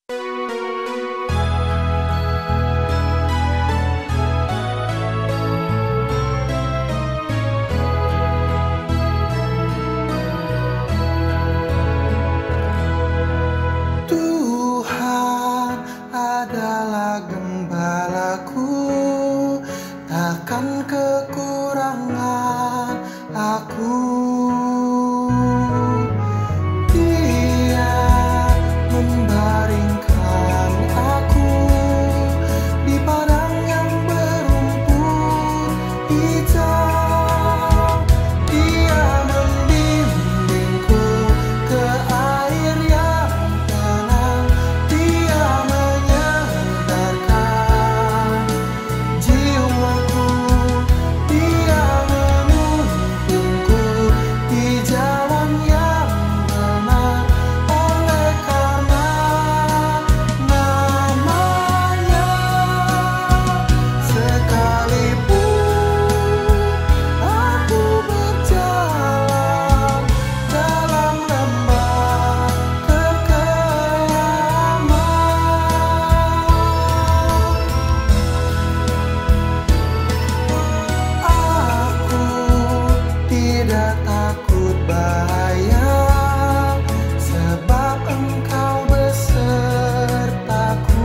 Tuhan adalah gembalaku, takkan kekurangan aku. Dia membaringkan aku di padang yang berumput hijau. Dia membimbingku ke air yang tenang. Dia menyegarkan jiwaku. Dia menuntunku di jalan yang benar. Oleh karena namanya, sekalipun aku berjalan dalam lembah kekelaman, aku tidak takut bahaya, sebab Engkau besertaku.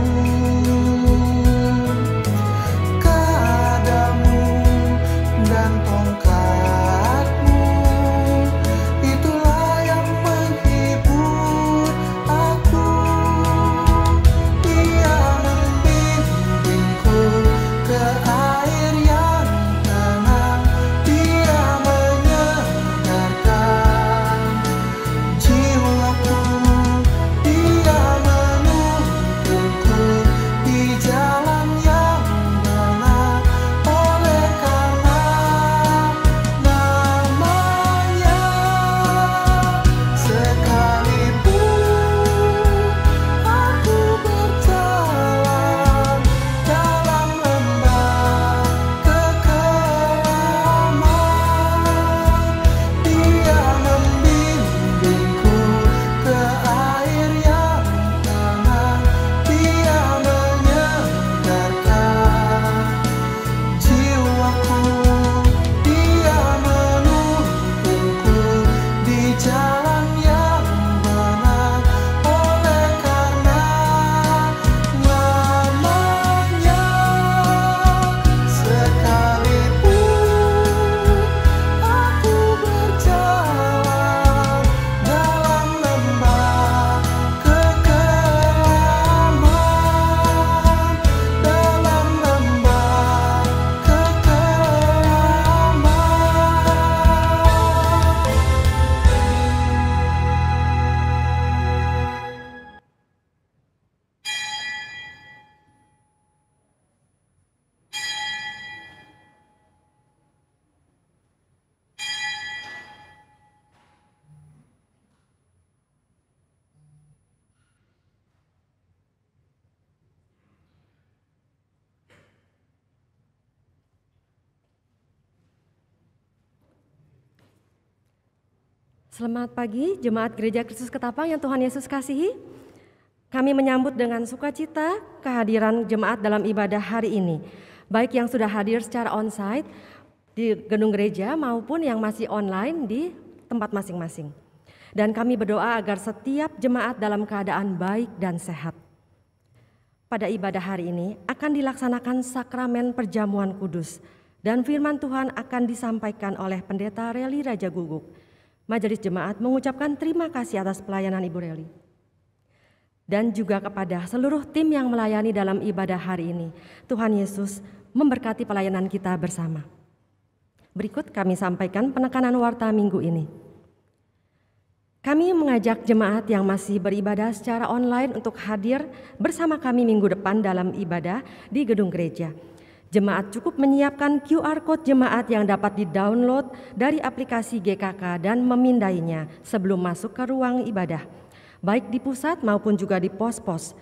Gadamu dan tongkatmu, itulah yang menghibur aku. Dia membimbingku ke air yang tenang. Dia menyegarkan jiwaku. Dia menuntunku di jalan yang benar. Oleh karena namanya, sekalipun aku berjalan dalam lembah kekelaman, Dia membimbingku ke air yang tenang. Dia menyegarkan jiwaku. Dia menuntunku di jalan yang benar. Oleh karena namanya, sekalipun aku berjalan dalam lembah kekelaman, dalam lembah kekelaman. Selamat pagi, Jemaat Gereja Kristus Ketapang yang Tuhan Yesus kasihi. Kami menyambut dengan sukacita kehadiran jemaat dalam ibadah hari ini, baik yang sudah hadir secara onsite di gedung gereja maupun yang masih online di tempat masing-masing. Dan kami berdoa agar setiap jemaat dalam keadaan baik dan sehat. Pada ibadah hari ini akan dilaksanakan sakramen perjamuan kudus dan firman Tuhan akan disampaikan oleh Pendeta Reli Raja Guguk. Majelis Jemaat mengucapkan terima kasih atas pelayanan Ibu Reli. Dan juga kepada seluruh tim yang melayani dalam ibadah hari ini. Tuhan Yesus memberkati pelayanan kita bersama. Berikut kami sampaikan penekanan warta minggu ini. Kami mengajak jemaat yang masih beribadah secara online untuk hadir bersama kami minggu depan dalam ibadah di gedung gereja. Jemaat cukup menyiapkan QR Code jemaat yang dapat di-download dari aplikasi GKK dan memindainya sebelum masuk ke ruang ibadah, baik di pusat maupun juga di pos-pos.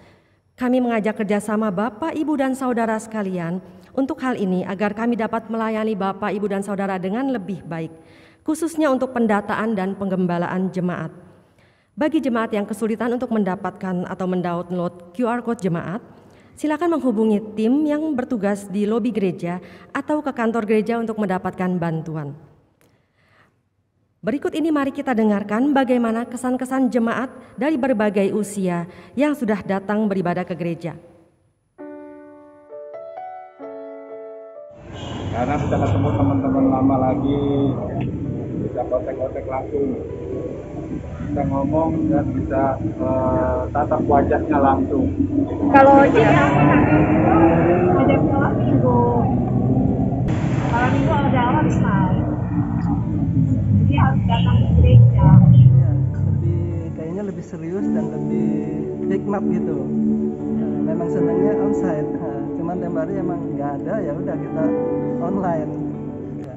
Kami mengajak kerjasama Bapak, Ibu, dan Saudara sekalian untuk hal ini agar kami dapat melayani Bapak, Ibu, dan Saudara dengan lebih baik, khususnya untuk pendataan dan penggembalaan jemaat. Bagi jemaat yang kesulitan untuk mendapatkan atau mendownload QR Code jemaat, silakan menghubungi tim yang bertugas di lobi gereja atau ke kantor gereja untuk mendapatkan bantuan. Berikut ini mari kita dengarkan bagaimana kesan-kesan jemaat dari berbagai usia yang sudah datang beribadah ke gereja. Karena bisa ketemu teman-teman lama lagi, bisa kontak-kontak langsung, bisa ngomong dan bisa tatap wajahnya langsung. Kalau saya ngajak sholat minggu, kalau minggu ada online, jadi harus datang ke gereja. Ya, kayaknya lebih serius dan lebih hikmat gitu. Memang senangnya onsite, cuman tiap hari emang nggak ada, ya udah kita online.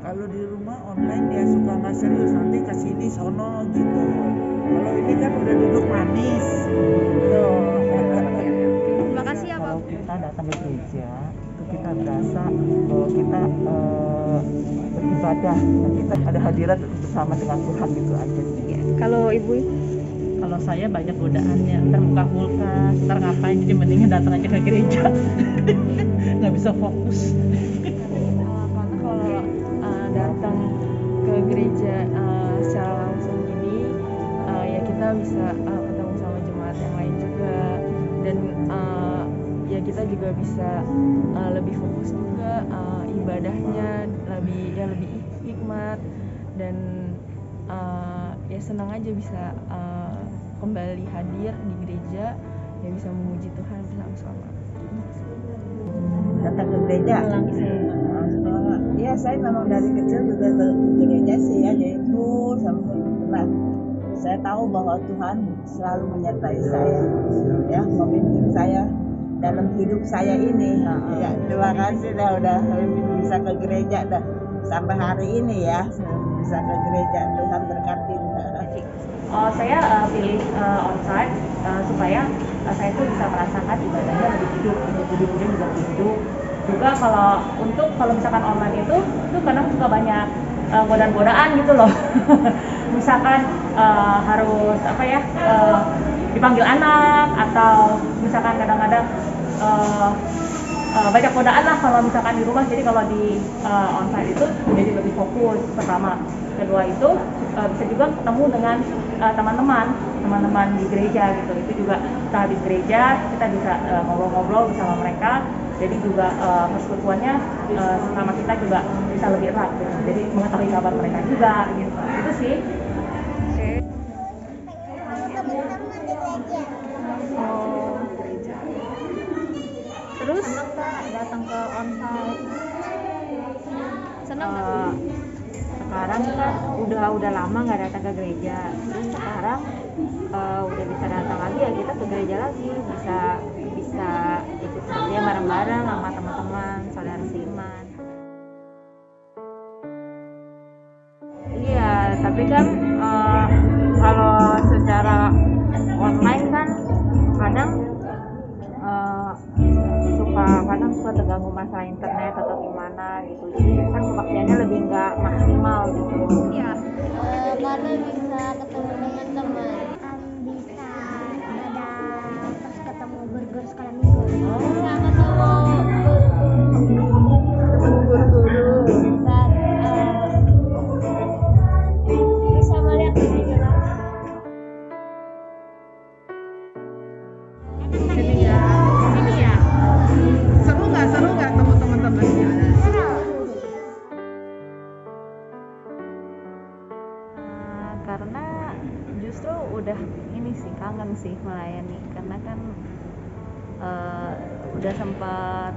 Kalau di rumah online dia suka nggak serius, nanti ke sini sono gitu. Kalau ini kan udah duduk manis. Terima kasih ya Pak. Kalau kita datang ke gereja, itu kita berasa bahwa kita beribadah, dan kita ada hadirat bersama dengan Tuhan gitu aja sih. Kalau Ibu? Kalau saya banyak godaannya, ntar buka kulkas, ntar ngapain, jadi mendingan datang aja ke gereja. Nggak bisa fokus. Karena kalau datang ke gereja secara langsung gini, ya kita bisa ketemu sama jemaat yang lain juga, dan ya kita juga bisa lebih fokus juga, ibadahnya lebih hikmat, dan ya senang aja bisa kembali hadir di gereja, ya bisa memuji Tuhan bersama-sama. Datang ke gereja. Ya saya memang dari kecil juga ke gereja sih ya, yaitu sampai pernah. Saya tahu bahwa Tuhan selalu menyertai saya, ya memimpin saya dalam hidup saya ini. Ya, terima kasih udah bisa ke gereja dah sampai hari ini ya, bisa ke gereja. Tuhan berkati. Saya pilih onsite supaya saya tuh bisa merasakan ibadahnya lebih hidup, hidupnya juga lebih hidup. Juga kalau misalkan online itu kadang suka banyak godaan-godaan gitu loh. Misalkan harus dipanggil anak, atau misalkan kadang-kadang banyak godaan lah kalau misalkan di rumah. Jadi kalau di onsite itu jadi lebih fokus, pertama. Kedua itu bisa juga ketemu dengan teman-teman di gereja gitu. Itu juga kita habis gereja kita bisa ngobrol-ngobrol bersama mereka. Jadi juga persekutuannya sama kita juga bisa lebih erat gitu. Jadi mengetahui kabar mereka juga gitu. Itu sih. Terus datang ke onsite. Senang nggak? Sekarang kan udah lama nggak datang ke gereja, terus sekarang udah bisa datang lagi, ya kita ke gereja lagi, bisa ikut kerja bareng-bareng sama teman-teman saudara seiman. Iya, tapi kan kalau secara online kan kadang suka terganggu masalah internet atau gimana gitu, jadi kan pemakaiannya lebih nggak maksimal gitu. Iya. Karena bisa ketemu dengan teman, bisa ibadah pas ketemu guru-guru sekolah minggu, bisa ketemu guru-guru, bisa melihat video. Seru nggak ketemu teman-temannya? Karena justru udah ini sih, kangen sih melayani, karena kan udah sempat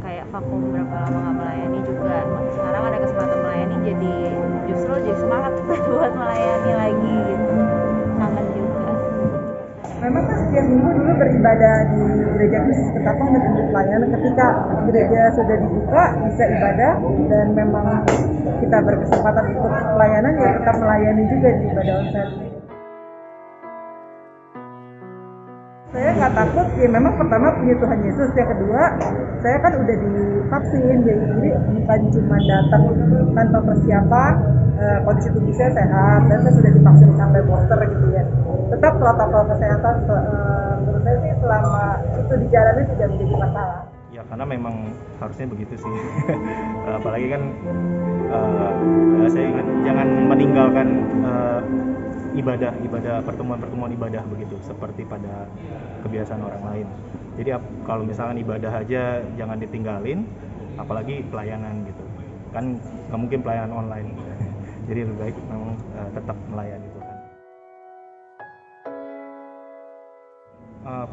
kayak vakum berapa lama nggak melayani juga. Sekarang ada kesempatan melayani, jadi justru jadi semangat buat melayani lagi gitu. Kangen juga. Memang kan setiap minggu dulu beribadah di gereja Kristus Ketapang dan untuk pelayanan. Ketika gereja sudah dibuka, bisa ibadah, dan memang kita berkesempatan ikut pelayanan, ya tetap melayani juga di ibadah onsite. Saya nggak takut, ya memang pertama punya Tuhan Yesus, yang kedua saya kan udah divaksin, jadi bukan cuma datang tanpa persiapan, kondisi tubuh saya sehat dan saya sudah divaksin sampai booster gitu ya. Tetap protokol kesehatan menurut saya sih selama itu dijalani tidak menjadi masalah. Ya karena memang harusnya begitu sih. Apalagi kan saya ingat jangan meninggalkan ibadah pertemuan ibadah begitu seperti pada kebiasaan orang lain. Jadi kalau misalkan ibadah aja jangan ditinggalin, apalagi pelayanan gitu kan nggak mungkin pelayanan online. Jadi lebih baik memang tetap melayani Tuhan.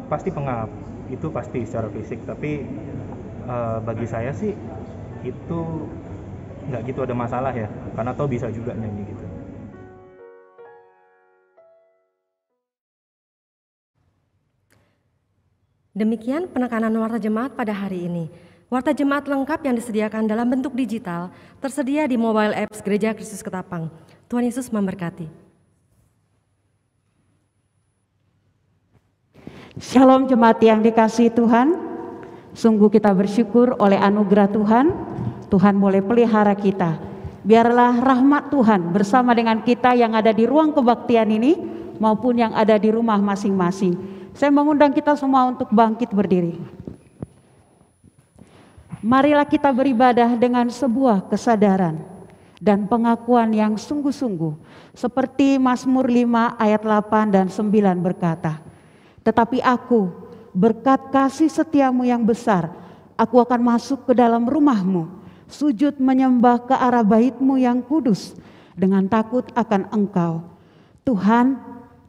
Pasti pengap itu pasti secara fisik, tapi bagi saya sih itu nggak gitu ada masalah ya, karena toh bisa juga nyanyi gitu. Demikian penekanan warta jemaat pada hari ini. Warta jemaat lengkap yang disediakan dalam bentuk digital tersedia di mobile apps Gereja Kristus Ketapang. Tuhan Yesus memberkati. Shalom jemaat yang dikasihi Tuhan. Sungguh kita bersyukur oleh anugerah Tuhan. Tuhan boleh pelihara kita. Biarlah rahmat Tuhan bersama dengan kita yang ada di ruang kebaktian ini maupun yang ada di rumah masing-masing. Saya mengundang kita semua untuk bangkit berdiri. Marilah kita beribadah dengan sebuah kesadaran dan pengakuan yang sungguh-sungguh. Seperti Mazmur 5 ayat 8 dan 9 berkata, "Tetapi aku, berkat kasih setiamu yang besar, aku akan masuk ke dalam rumahmu, sujud menyembah ke arah bait-Mu yang kudus, dengan takut akan Engkau. Tuhan,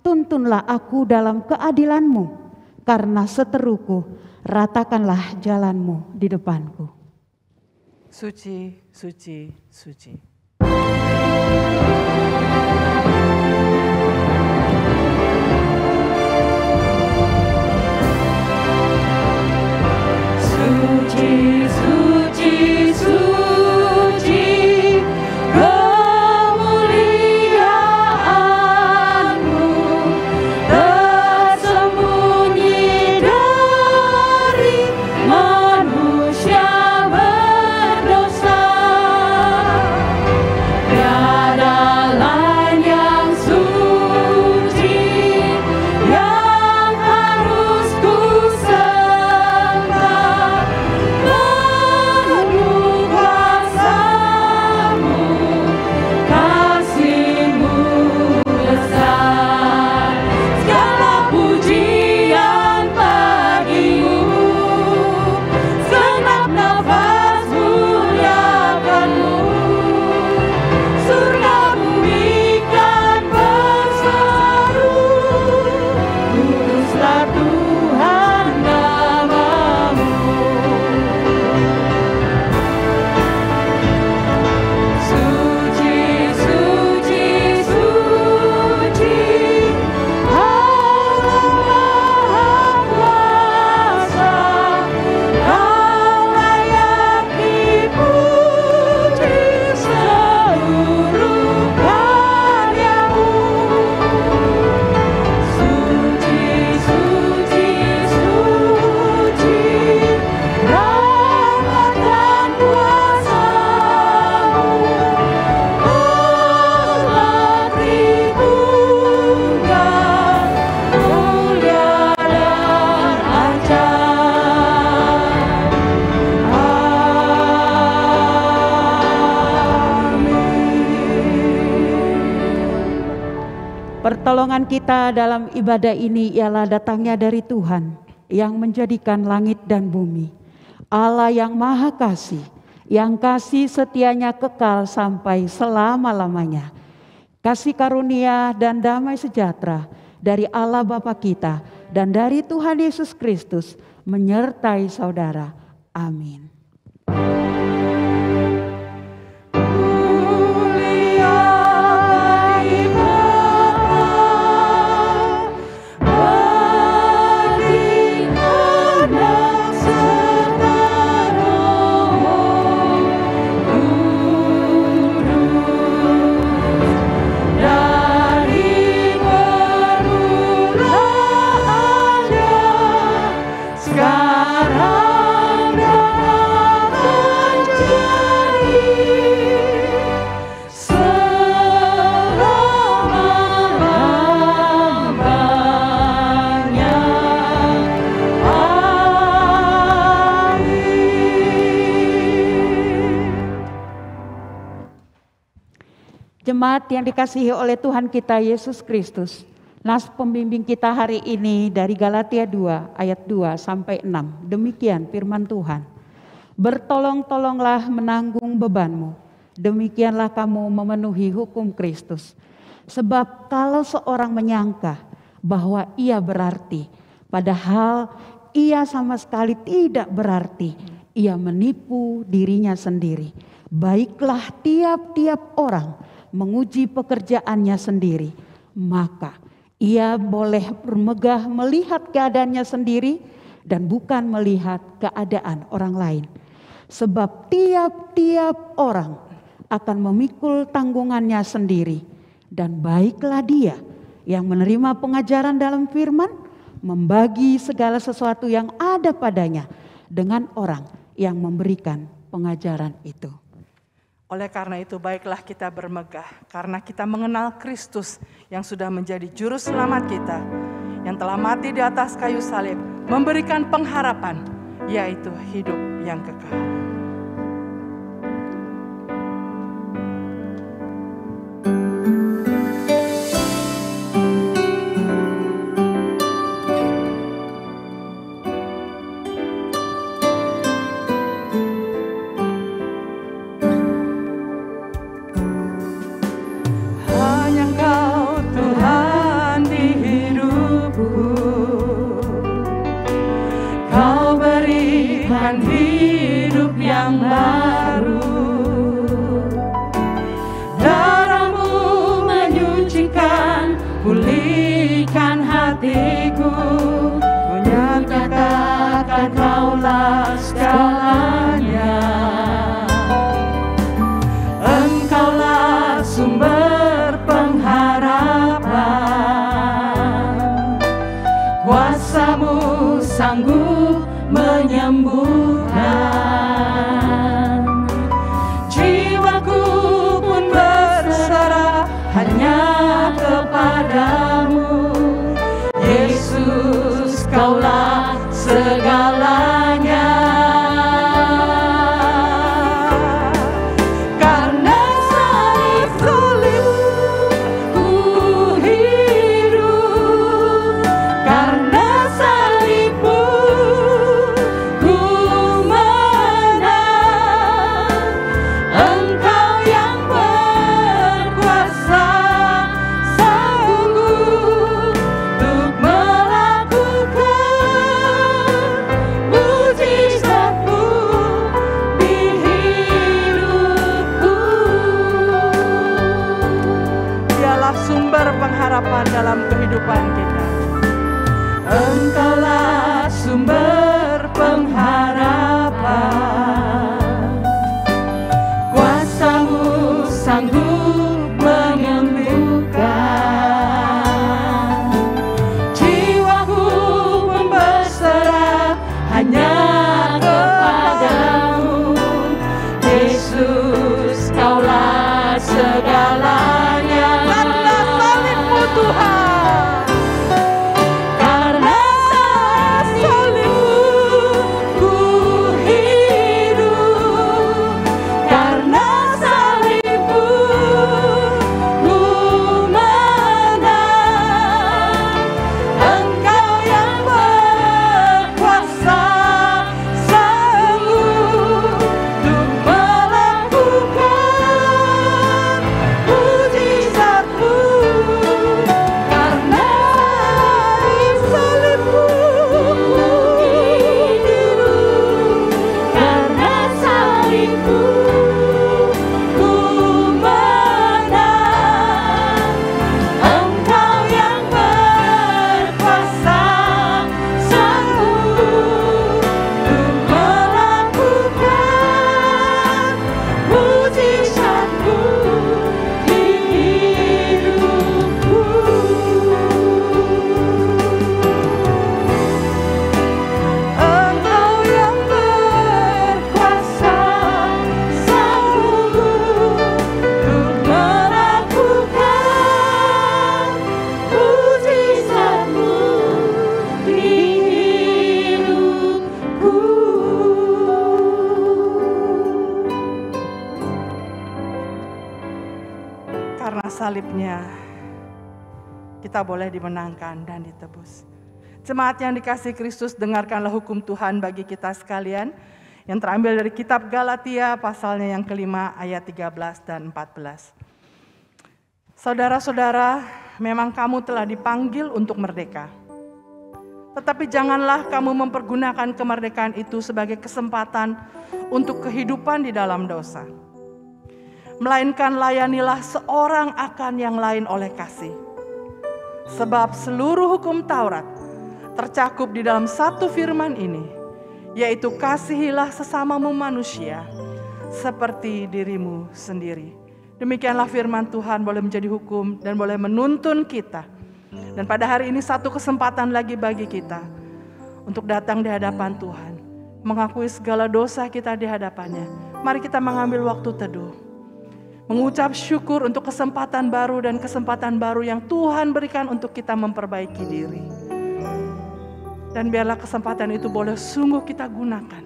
tuntunlah aku dalam keadilan-Mu, karena seteruku, ratakanlah jalan-Mu di depanku." Suci, suci, suci. Suci, suci, suci, kemuliaan-Mu tersembunyi dari manusia berdosa. Tiada lain yang suci yang harus ku sembah. Penuh kuasa-Mu, kasih-Mu besar. Segala pujian bagi-Mu, segenap nafas muliakan-Mu. Surga bumi kan berseru, kuduslah Tuhan nama-Mu. Suci, suci, suci, Allah Maha Kuasa, Kau layak dipuji seluruh karya-Mu. Suci, suci, suci, rahmat dan kuasa-Mu. Allah Tritunggal, mulia dan ajaib. Pertolongan kita dalam ibadah ini ialah datangnya dari Tuhan yang menjadikan langit dan bumi. Allah yang maha kasih, yang kasih setianya kekal sampai selama-lamanya. Kasih karunia dan damai sejahtera dari Allah Bapa kita dan dari Tuhan Yesus Kristus menyertai saudara. Amin. Sekarang dan Jemaat yang dikasihi oleh Tuhan kita Yesus Kristus, nas pembimbing kita hari ini dari Galatia 2 ayat 2 sampai 6. Demikian firman Tuhan. Bertolong-tolonglah menanggung bebanmu, demikianlah kamu memenuhi hukum Kristus. Sebab kalau seorang menyangka bahwa ia berarti, padahal ia sama sekali tidak berarti, ia menipu dirinya sendiri. Baiklah tiap-tiap orang menguji pekerjaannya sendiri, maka ia boleh bermegah melihat keadaannya sendiri dan bukan melihat keadaan orang lain. Sebab tiap-tiap orang akan memikul tanggungannya sendiri, dan baiklah dia yang menerima pengajaran dalam firman, membagi segala sesuatu yang ada padanya dengan orang yang memberikan pengajaran itu. Oleh karena itu baiklah kita bermegah, karena kita mengenal Kristus yang sudah menjadi juru selamat kita, yang telah mati di atas kayu salib, memberikan pengharapan, yaitu hidup yang kekal. Hidup yang baru, darahmu menyucikan, pulihkan hatiku. Ku nyatakan kaulah segalanya, engkaulah sumber pengharapan, kuasamu sanggup menyembuhkan. Jiwaku pun berserah hanya kepadamu, Yesus, kaulah segalanya. Karena salib-salibmu ku hidup, karena salibmu pengharapan dalam kehidupan kita. Engkaulah sumber pengharapan, kuasamu sanggup menyembuhkan. Jiwaku pun berserah hanya kepadamu, Yesus, kaulah segalanya. Tuhan, karena salibmu ku Karena salibnya kita boleh dimenangkan dan ditebus. Jemaat yang dikasihi Kristus, dengarkanlah hukum Tuhan bagi kita sekalian yang terambil dari kitab Galatia pasalnya yang kelima ayat 13 dan 14. Saudara-saudara, memang kamu telah dipanggil untuk merdeka. Tetapi janganlah kamu mempergunakan kemerdekaan itu sebagai kesempatan untuk kehidupan di dalam dosa. Melainkan layanilah seorang akan yang lain oleh kasih. Sebab seluruh hukum Taurat tercakup di dalam satu firman ini, yaitu kasihilah sesamamu manusia seperti dirimu sendiri. Demikianlah firman Tuhan boleh menjadi hukum dan boleh menuntun kita. Dan pada hari ini satu kesempatan lagi bagi kita untuk datang di hadapan Tuhan, mengakui segala dosa kita di hadapannya. Mari kita mengambil waktu teduh, mengucap syukur untuk kesempatan baru dan kesempatan baru yang Tuhan berikan untuk kita memperbaiki diri. Dan biarlah kesempatan itu boleh sungguh kita gunakan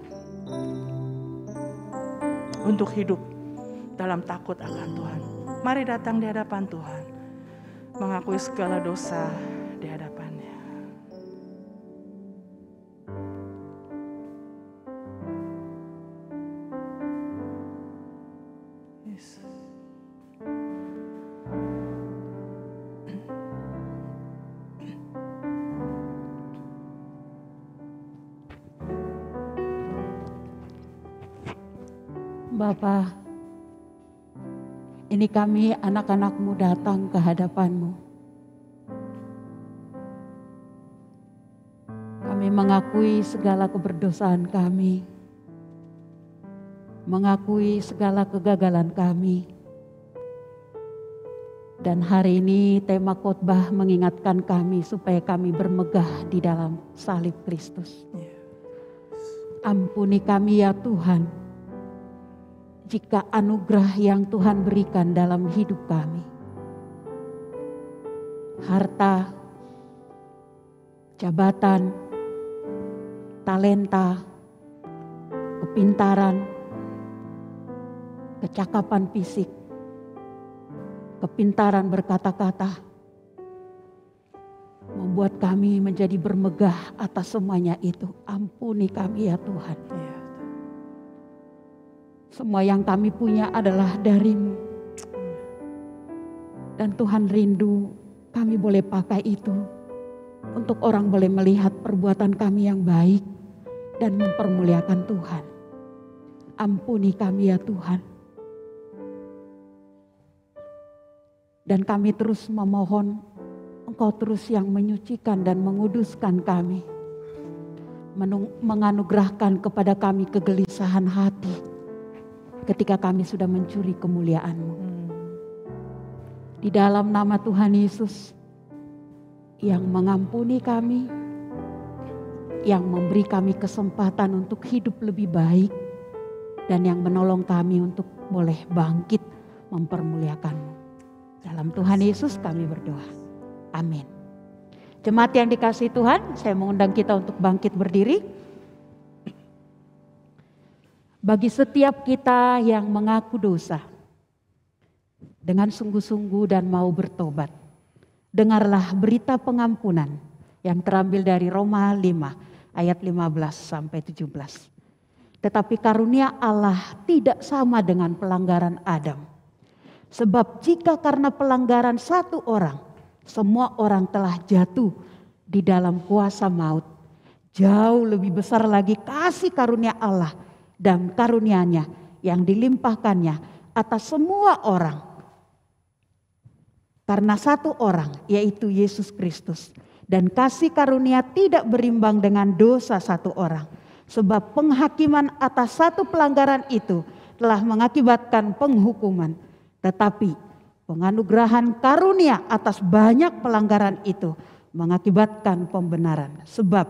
untuk hidup dalam takut akan Tuhan. Mari datang di hadapan Tuhan, mengakui segala dosa di hadapannya. Yesus. Bapa, ini kami anak-anak-Mu datang ke hadapan-Mu. Kami mengakui segala keberdosaan kami, mengakui segala kegagalan kami. Dan hari ini tema khotbah mengingatkan kami supaya kami bermegah di dalam salib Kristus. Ampuni kami ya Tuhan, jika anugerah yang Tuhan berikan dalam hidup kami, harta, jabatan, talenta, kepintaran, kecakapan fisik, kepintaran berkata-kata, membuat kami menjadi bermegah atas semuanya itu. Ampuni kami ya Tuhan. Semua yang kami punya adalah dari-Mu. Dan Tuhan rindu kami boleh pakai itu untuk orang boleh melihat perbuatan kami yang baik dan mempermuliakan Tuhan. Ampuni kami ya Tuhan. Dan kami terus memohon Engkau terus yang menyucikan dan menguduskan kami. Menganugerahkan kepada kami kegelisahan hati ketika kami sudah mencuri kemuliaan-Mu. Di dalam nama Tuhan Yesus yang mengampuni kami, yang memberi kami kesempatan untuk hidup lebih baik, dan yang menolong kami untuk boleh bangkit mempermuliakan-Mu. Dalam Tuhan Yesus kami berdoa. Amin. Jemaat yang dikasihi Tuhan, saya mengundang kita untuk bangkit berdiri. Bagi setiap kita yang mengaku dosa dengan sungguh-sungguh dan mau bertobat, dengarlah berita pengampunan yang terambil dari Roma 5 ayat 15 sampai 17. Tetapi karunia Allah tidak sama dengan pelanggaran Adam. Sebab jika karena pelanggaran satu orang, semua orang telah jatuh di dalam kuasa maut, jauh lebih besar lagi kasih karunia Allah dan karunia-Nya yang dilimpahkannya atas semua orang. Karena satu orang, yaitu Yesus Kristus. Dan kasih karunia tidak berimbang dengan dosa satu orang. Sebab penghakiman atas satu pelanggaran itu telah mengakibatkan penghukuman. Tetapi penganugerahan karunia atas banyak pelanggaran itu mengakibatkan pembenaran. Sebab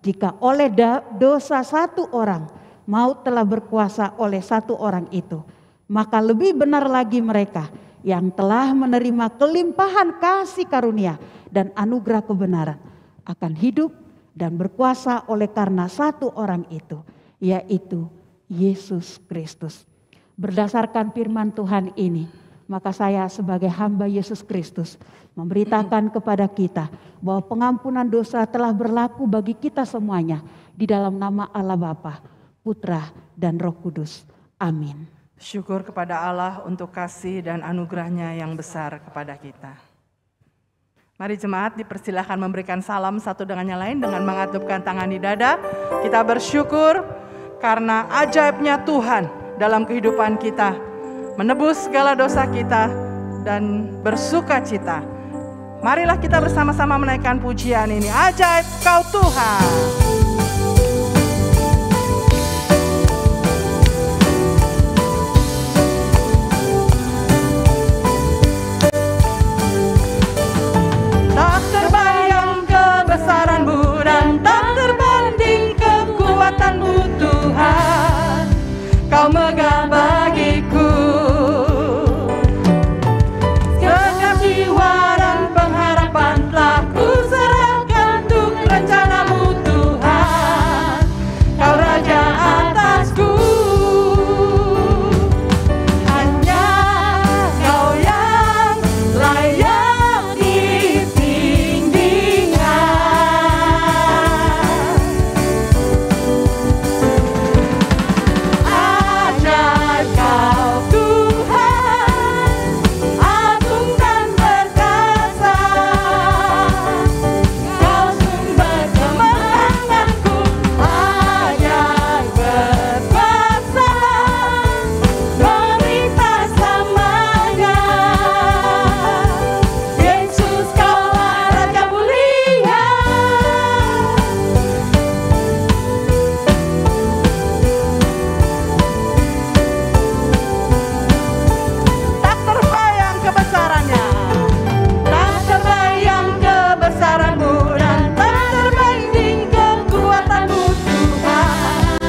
jika oleh dosa satu orang, maut telah berkuasa oleh satu orang itu, maka lebih benar lagi mereka yang telah menerima kelimpahan kasih karunia dan anugerah kebenaran akan hidup dan berkuasa oleh karena satu orang itu, yaitu Yesus Kristus. Berdasarkan firman Tuhan ini, Maka saya sebagai hamba Yesus Kristus memberitakan kepada kita bahwa pengampunan dosa telah berlaku bagi kita semuanya di dalam nama Allah Bapa, Putra, dan Roh Kudus. Amin. Syukur kepada Allah untuk kasih dan anugerahnya yang besar kepada kita. Mari jemaat dipersilahkan memberikan salam satu dengan yang lain dengan mengatupkan tangan di dada. Kita bersyukur karena ajaibnya Tuhan dalam kehidupan kita, menebus segala dosa kita dan bersuka cita. Marilah kita bersama-sama menaikkan pujian ini. Ajaib Kau Tuhan. Tak terbayang kebesaran-Mu dan tak terbanding kekuatan-Mu Tuhan. Kau megah bagiku segala jiwa dan pengharapan telah ku serahkan untuk rencana-Mu Tuhan. Kau Raja atasku, hanya Kau yang layak ditinggikan. Ajaib Kau Tuhan, agung dan perkasa. Kau sumber kemenanganku, ajaib berkuasa, memerintah selamanya. Yesus Kaulah Raja mulia. Tak terbayang kebesarannya, tak terbayang kebesaran-Mu dan tak terbanding kekuatan-Mu Tuhan.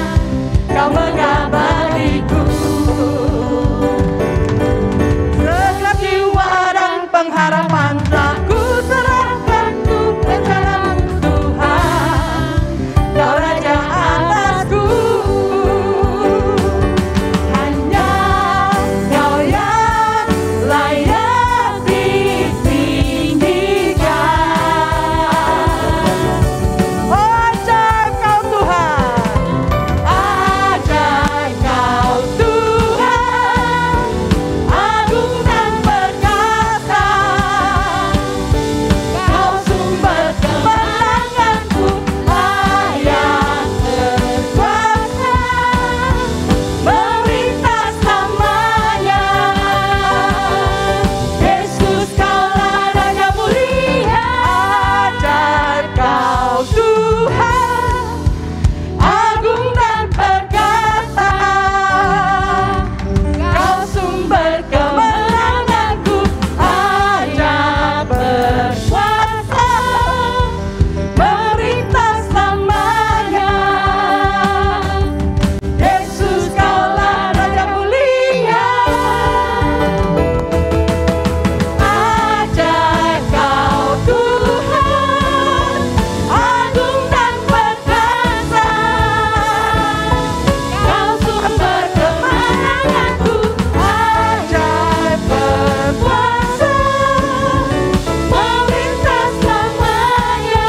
Kau megah bagiku segenap jiwa dan pengharapan telah ku serahkan untuk rencana-Mu Tuhan. Kau Raja atasku, hanya Kau yang layak ditinggikan. Oh ajaib Kau Tuhan, ajaib Kau Tuhan, agung dan perkasa. Kau sumber kemenanganku, layak berkuasa, memerintah selamanya. Yesus Kaulah Raja mulia. Ajaib Kau Tuhan, agung dan perkasa. Kau sumber kemenanganku, ajaib berkuasa, memerintah selamanya. Yesus Kaulah Raja mulia. Ajaib Kau Tuhan, agung dan perkasa. Kau sumber kemenanganku, ajaib berkuasa, memerintah selamanya.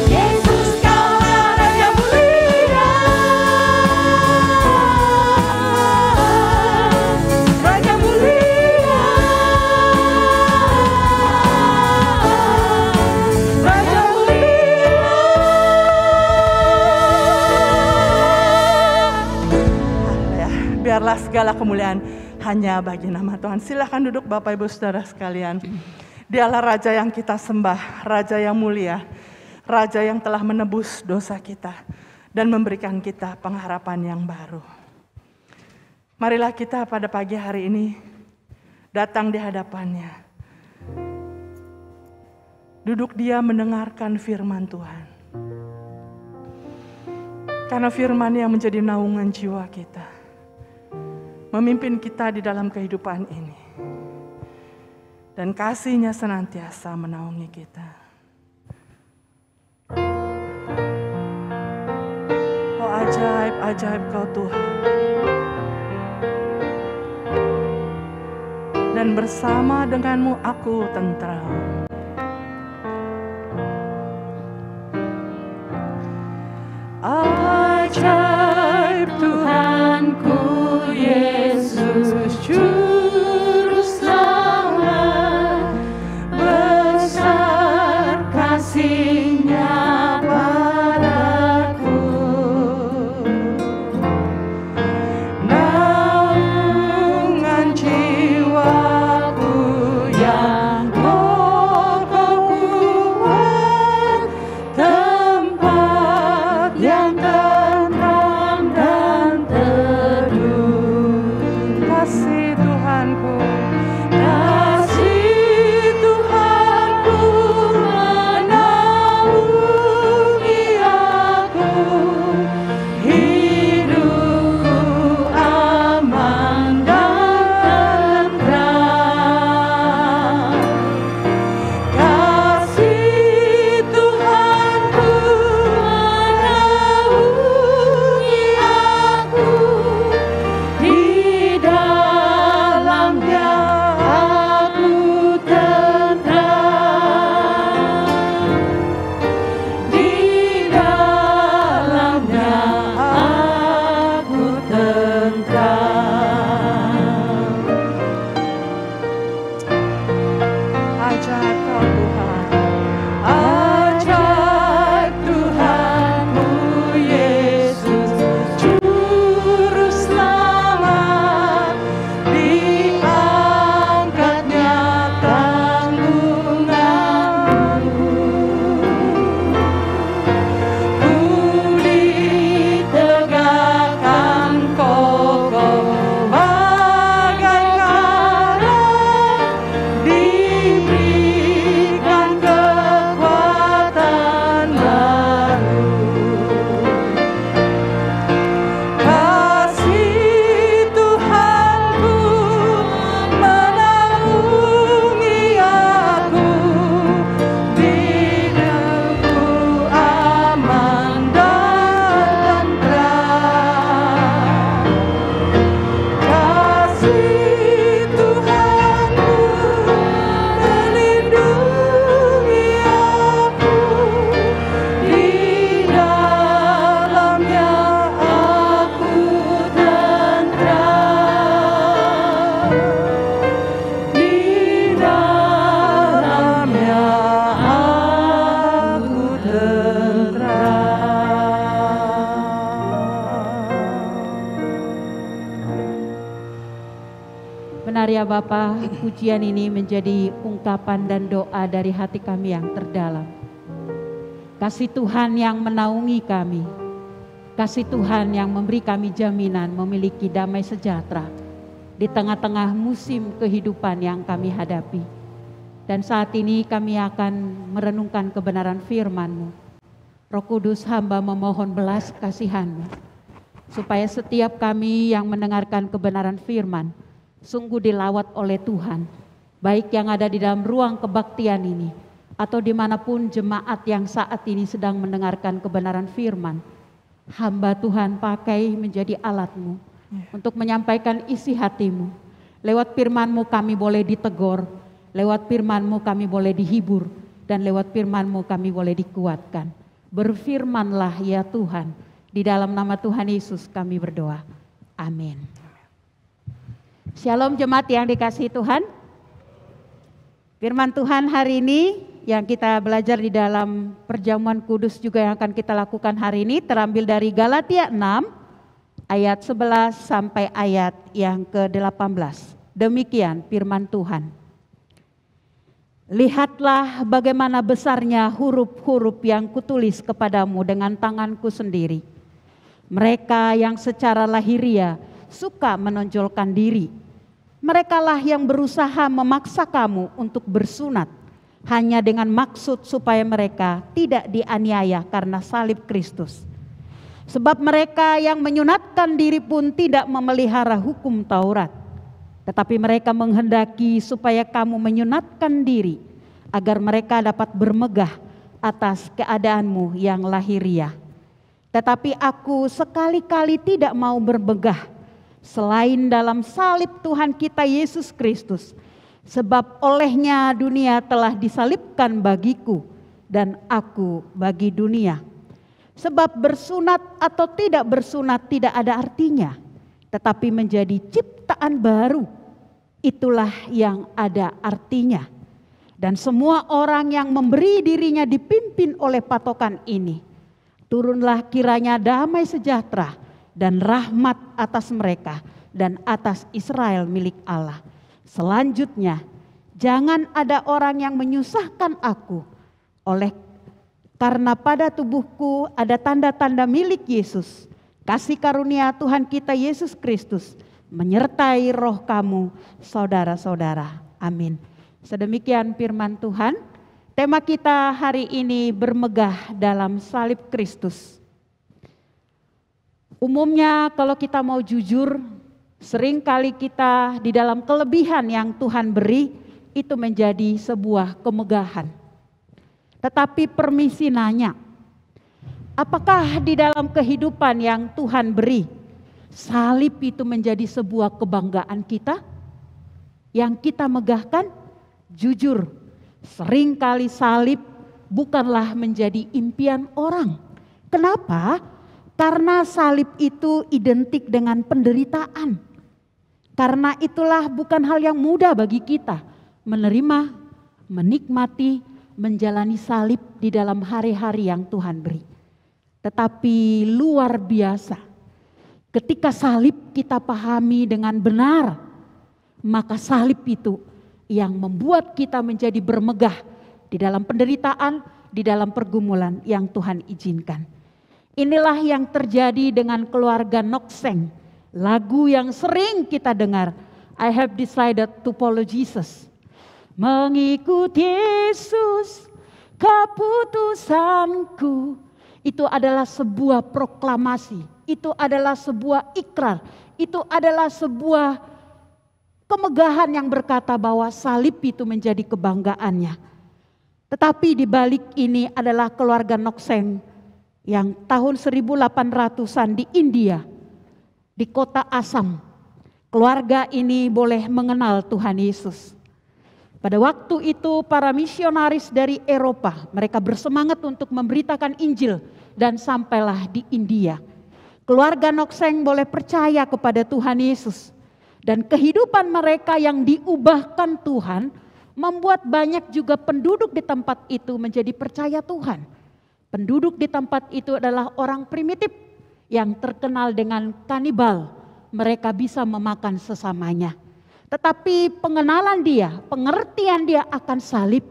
Yesus Kaulah Raja mulia. Raja mulia, Raja mulia. Haleluya. Biarlah segala kemuliaan hanya bagi nama Tuhan. Silakan duduk Bapak Ibu Saudara sekalian. Dialah Raja yang kita sembah, Raja yang mulia, Raja yang telah menebus dosa kita dan memberikan kita pengharapan yang baru. Marilah kita pada pagi hari ini datang di hadapan-Nya. Duduk diam mendengarkan firman Tuhan. Karena firman yang menjadi naungan jiwa kita, memimpin kita di dalam kehidupan ini. Dan kasih-Nya senantiasa menaungi kita. Oh ajaib, ajaib Kau Tuhan. dan bersama denganmu aku tentram. Ajaib Tuhanku Yesus Juru Selamat, besar kasih-Nya padaku. Naungan jiwaku yang kokoh kuat, tempat yang tenang dan teduh. Kasih Tuhanku, kasih Tuhanku menaungi aku, hidupku aman dan tentram. Kasih Tuhanku menaungi aku, di dalamnya aku tentram. Di dalamnya aku tentram. ajaib Kau Tuhan. Ajaib Tuhanku Yesus Juru Selamat, diangkatnya tanggunganmu. Ku ditegakkan kokoh bagai karang, diberikan kekuatan baru. Kasih Tuhanku menaungi aku, hidupku aman dan tentram. Kasih Tuhanku melindungi aku, di dalamnya aku tentram. Di dalamnya aku tentram. Benar ya Bapa, pujian ini menjadi ungkapan dan doa dari hati kami yang terdalam. Kasih Tuhan yang menaungi kami, kasih Tuhan yang memberi kami jaminan memiliki damai sejahtera di tengah-tengah musim kehidupan yang kami hadapi. Dan saat ini kami akan merenungkan kebenaran firman-Mu. Roh Kudus, hamba memohon belas kasihan-Mu, supaya setiap kami yang mendengarkan kebenaran firman sungguh dilawat oleh Tuhan, baik yang ada di dalam ruang kebaktian ini atau dimanapun jemaat yang saat ini sedang mendengarkan kebenaran firman. Hamba Tuhan pakai menjadi alat-Mu untuk menyampaikan isi hati-Mu. Lewat firman-Mu kami boleh ditegur, lewat firman-Mu kami boleh dihibur, dan lewat firman-Mu kami boleh dikuatkan. Berfirmanlah ya Tuhan, di dalam nama Tuhan Yesus kami berdoa. Amin. Shalom jemaat yang dikasihi Tuhan. Firman Tuhan hari ini yang kita belajar di dalam perjamuan kudus juga yang akan kita lakukan hari ini terambil dari Galatia 6 ayat 11 sampai ayat yang ke-18. Demikian firman Tuhan. Lihatlah bagaimana besarnya huruf-huruf yang kutulis kepadamu dengan tanganku sendiri. Mereka yang secara lahiriah suka menonjolkan diri. Merekalah yang berusaha memaksa kamu untuk bersunat hanya dengan maksud supaya mereka tidak dianiaya karena salib Kristus. Sebab mereka yang menyunatkan diri pun tidak memelihara hukum Taurat, tetapi mereka menghendaki supaya kamu menyunatkan diri agar mereka dapat bermegah atas keadaanmu yang lahiriah. Tetapi aku sekali-kali tidak mau bermegah selain dalam salib Tuhan kita Yesus Kristus Sebab olehnya dunia telah disalibkan bagiku dan aku bagi dunia. Sebab bersunat atau tidak bersunat tidak ada artinya, tetapi menjadi ciptaan baru, itulah yang ada artinya. Dan semua orang yang memberi dirinya dipimpin oleh patokan ini, turunlah kiranya damai sejahtera dan rahmat atas mereka dan atas Israel milik Allah. Selanjutnya, jangan ada orang yang menyusahkan aku karena pada tubuhku ada tanda-tanda milik Yesus. Kasih karunia Tuhan kita Yesus Kristus menyertai roh kamu, saudara-saudara. Amin. Sedemikian firman Tuhan. Tema kita hari ini bermegah dalam salib Kristus. Umumnya kalau kita mau jujur, seringkali kita di dalam kelebihan yang Tuhan beri itu menjadi sebuah kemegahan. Tetapi permisi nanya, apakah di dalam kehidupan yang Tuhan beri, salib itu menjadi sebuah kebanggaan kita? Yang kita megahkan? Jujur, seringkali salib bukanlah menjadi impian orang. Kenapa? Karena salib itu identik dengan penderitaan. Karena itulah bukan hal yang mudah bagi kita menerima, menikmati, menjalani salib di dalam hari-hari yang Tuhan beri. Tetapi luar biasa, ketika salib kita pahami dengan benar, maka salib itu yang membuat kita menjadi bermegah di dalam penderitaan, di dalam pergumulan yang Tuhan izinkan. Inilah yang terjadi dengan keluarga Nokseng. Lagu yang sering kita dengar, I have decided to follow Jesus. Mengikut Yesus, keputusanku. Itu adalah sebuah proklamasi, itu adalah sebuah ikrar, itu adalah sebuah kemegahan yang berkata bahwa salib itu menjadi kebanggaannya. Tetapi di balik ini adalah keluarga Nokseng yang tahun 1800-an di India, di kota Assam. Keluarga ini boleh mengenal Tuhan Yesus. Pada waktu itu para misionaris dari Eropa, mereka bersemangat untuk memberitakan Injil dan sampailah di India. Keluarga Nokseng boleh percaya kepada Tuhan Yesus. Dan kehidupan mereka yang diubahkan Tuhan membuat banyak juga penduduk di tempat itu menjadi percaya Tuhan. Penduduk di tempat itu adalah orang primitif yang terkenal dengan kanibal. Mereka bisa memakan sesamanya. Tetapi pengenalan dia, pengertian dia akan salib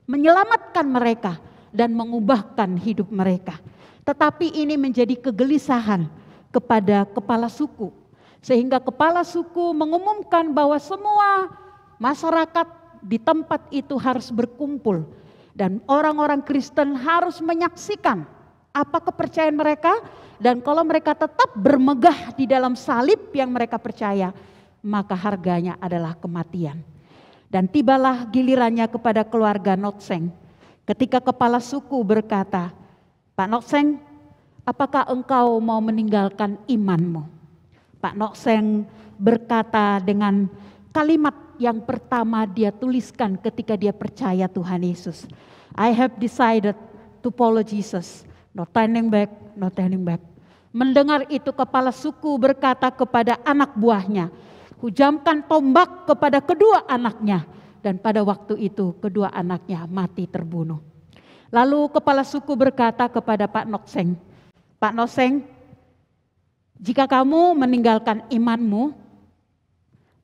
menyelamatkan mereka dan mengubahkan hidup mereka. Tetapi ini menjadi kegelisahan kepada kepala suku. Sehingga kepala suku mengumumkan bahwa semua masyarakat di tempat itu harus berkumpul. Dan orang-orang Kristen harus menyaksikan apa kepercayaan mereka. Dan kalau mereka tetap bermegah di dalam salib yang mereka percaya, maka harganya adalah kematian. Dan tibalah gilirannya kepada keluarga Nokseng. Ketika kepala suku berkata, Pak Nokseng, apakah engkau mau meninggalkan imanmu? Pak Nokseng berkata dengan kalimat yang pertama dia tuliskan ketika dia percaya Tuhan Yesus. I have decided to follow Jesus. No turning back, no turning back. Mendengar itu kepala suku berkata kepada anak buahnya, hujamkan tombak kepada kedua anaknya. Dan pada waktu itu kedua anaknya mati terbunuh. Lalu kepala suku berkata kepada Pak Nokseng, Pak Nokseng, jika kamu meninggalkan imanmu,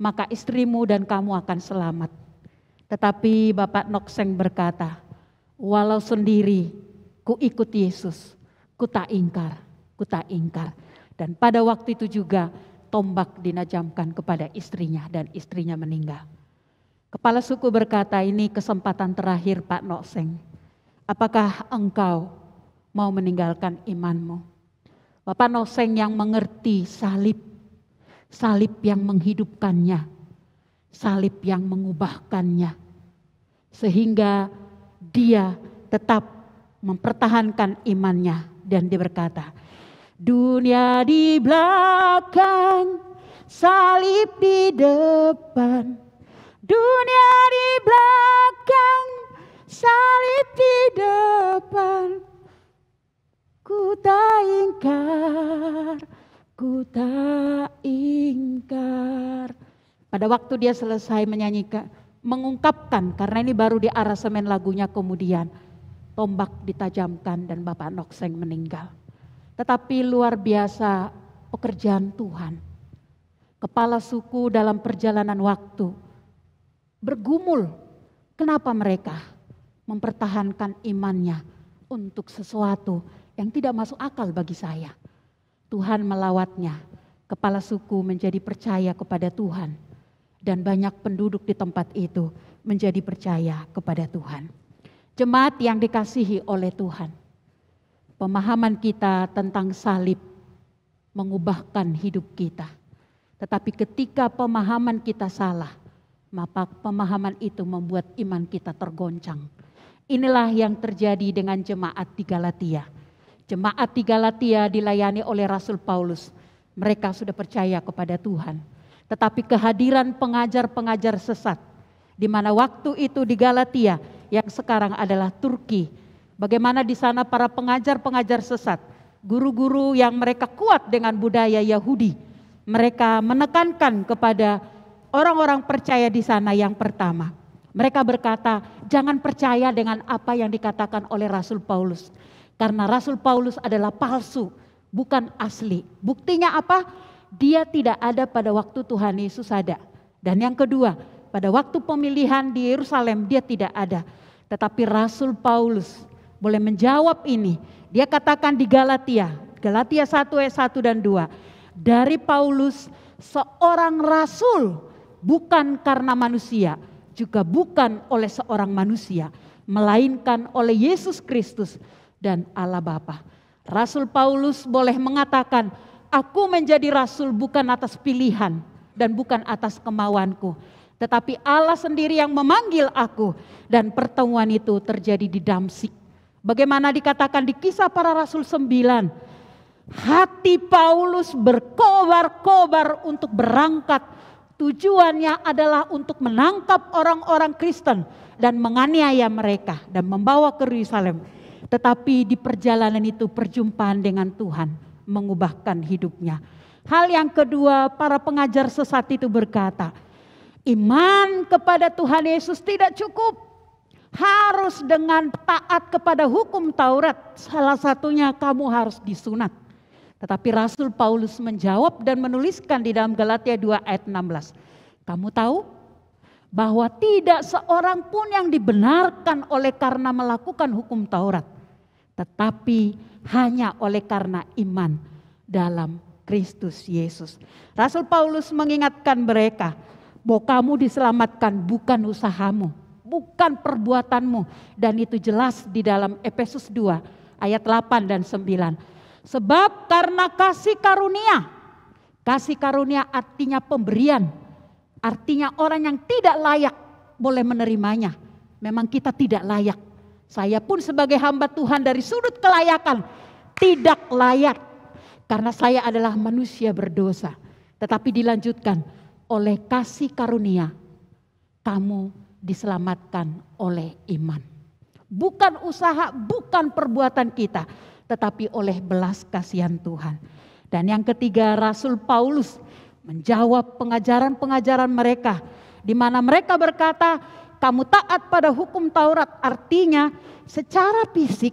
maka istrimu dan kamu akan selamat. Tetapi Bapak Nokseng berkata, walau sendiri ku ikut Yesus, ku tak ingkar. Dan pada waktu itu juga tombak dinajamkan kepada istrinya dan istrinya meninggal. Kepala suku berkata, ini kesempatan terakhir Pak Nokseng. Apakah engkau mau meninggalkan imanmu? Bapak Nokseng yang mengerti salib yang menghidupkannya, salib yang mengubahkannya. Sehingga dia tetap mempertahankan imannya dan dia berkata, dunia di belakang, salib di depan. Dunia tak ingkar. Pada waktu dia selesai menyanyikan, mengungkapkan, karena ini baru di aransemen lagunya, kemudian tombak ditajamkan dan Bapak Nokseng meninggal. Tetapi luar biasa pekerjaan Tuhan. Kepala suku dalam perjalanan waktu bergumul. Kenapa mereka mempertahankan imannya untuk sesuatu yang tidak masuk akal bagi saya? Tuhan melawatnya. Kepala suku menjadi percaya kepada Tuhan. Dan banyak penduduk di tempat itu menjadi percaya kepada Tuhan. Jemaat yang dikasihi oleh Tuhan. Pemahaman kita tentang salib mengubahkan hidup kita. Tetapi ketika pemahaman kita salah, maka pemahaman itu membuat iman kita tergoncang. Inilah yang terjadi dengan jemaat di Galatia. Jemaat di Galatia dilayani oleh Rasul Paulus. Mereka sudah percaya kepada Tuhan. Tetapi kehadiran pengajar-pengajar sesat, di mana waktu itu di Galatia, yang sekarang adalah Turki. Bagaimana di sana para pengajar-pengajar sesat, guru-guru yang mereka kuat dengan budaya Yahudi, mereka menekankan kepada orang-orang percaya di sana yang pertama. Mereka berkata, jangan percaya dengan apa yang dikatakan oleh Rasul Paulus. Karena Rasul Paulus adalah palsu, bukan asli. Buktinya apa? Dia tidak ada pada waktu Tuhan Yesus ada. Dan yang kedua, pada waktu pemilihan di Yerusalem dia tidak ada. Tetapi Rasul Paulus boleh menjawab ini. Dia katakan di Galatia 1 ayat 1 dan 2. Dari Paulus seorang rasul, bukan karena manusia, juga bukan oleh seorang manusia, melainkan oleh Yesus Kristus dan Allah Bapa. Rasul Paulus boleh mengatakan, aku menjadi rasul bukan atas pilihan dan bukan atas kemauanku. Tetapi Allah sendiri yang memanggil aku. Dan pertemuan itu terjadi di Damsik. Bagaimana dikatakan di Kisah Para Rasul 9. Hati Paulus berkobar-kobar untuk berangkat. Tujuannya adalah untuk menangkap orang-orang Kristen dan menganiaya mereka dan membawa ke Yerusalem. Tetapi di perjalanan itu perjumpaan dengan Tuhan mengubahkan hidupnya. Hal yang kedua, para pengajar sesat itu berkata, iman kepada Tuhan Yesus tidak cukup. Harus dengan taat kepada hukum Taurat. Salah satunya kamu harus disunat. Tetapi Rasul Paulus menjawab dan menuliskan di dalam Galatia 2 ayat 16. Kamu tahu bahwa tidak seorang pun yang dibenarkan oleh karena melakukan hukum Taurat. Tetapi hanya oleh karena iman dalam Kristus Yesus. Rasul Paulus mengingatkan mereka bahwa kamu diselamatkan bukan usahamu, bukan perbuatanmu. Dan itu jelas di dalam Efesus 2 ayat 8 dan 9. Sebab karena kasih karunia artinya pemberian, artinya orang yang tidak layak boleh menerimanya. Memang kita tidak layak. Saya pun sebagai hamba Tuhan dari sudut kelayakan tidak layak. Karena saya adalah manusia berdosa. Tetapi dilanjutkan, oleh kasih karunia kamu diselamatkan oleh iman. Bukan usaha, bukan perbuatan kita, tetapi oleh belas kasihan Tuhan. Dan yang ketiga, Rasul Paulus menjawab pengajaran-pengajaran mereka, di mana mereka berkata, kamu taat pada hukum Taurat, artinya secara fisik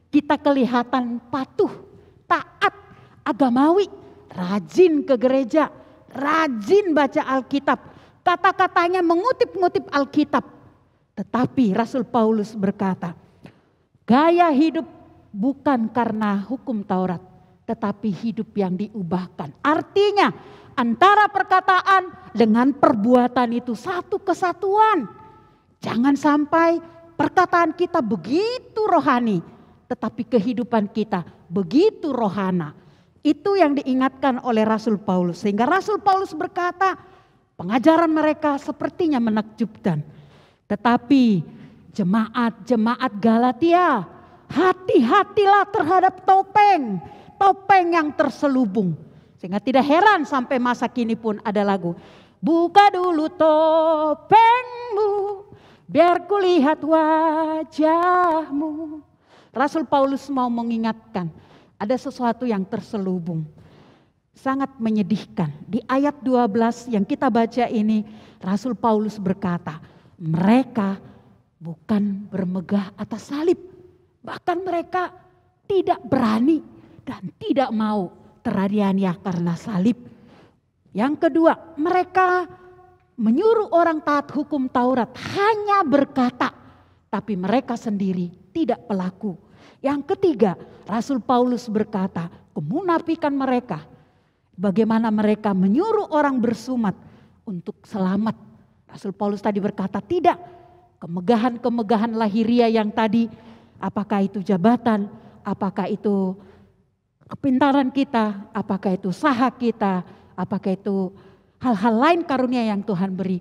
kita kelihatan patuh, taat, agamawi, rajin ke gereja, rajin baca Alkitab, kata-katanya mengutip-ngutip Alkitab. Tetapi Rasul Paulus berkata, gaya hidup bukan karena hukum Taurat, tetapi hidup yang diubahkan. Artinya antara perkataan dengan perbuatan itu satu kesatuan. Jangan sampai perkataan kita begitu rohani, tetapi kehidupan kita begitu rohana. Itu yang diingatkan oleh Rasul Paulus. Sehingga Rasul Paulus berkata, pengajaran mereka sepertinya menakjubkan. Tetapi jemaat-jemaat Galatia, hati-hatilah terhadap topeng. Topeng yang terselubung. Sehingga tidak heran sampai masa kini pun ada lagu. Buka dulu topengmu, biar kulihat wajahmu. Rasul Paulus mau mengingatkan, ada sesuatu yang terselubung. sangat menyedihkan. Di ayat 12 yang kita baca ini, Rasul Paulus berkata, mereka bukan bermegah atas salib. Bahkan mereka tidak berani dan tidak mau teraniaya karena salib. Yang kedua, mereka menyuruh orang taat hukum Taurat hanya berkata, tapi mereka sendiri tidak pelaku. Yang ketiga, Rasul Paulus berkata, kemunafikan mereka. Bagaimana mereka menyuruh orang bersumat untuk selamat. Rasul Paulus tadi berkata, tidak. Kemegahan-kemegahan lahiriah yang tadi, apakah itu jabatan, apakah itu kepintaran kita, apakah itu usaha kita, apakah itu hal-hal lain karunia yang Tuhan beri,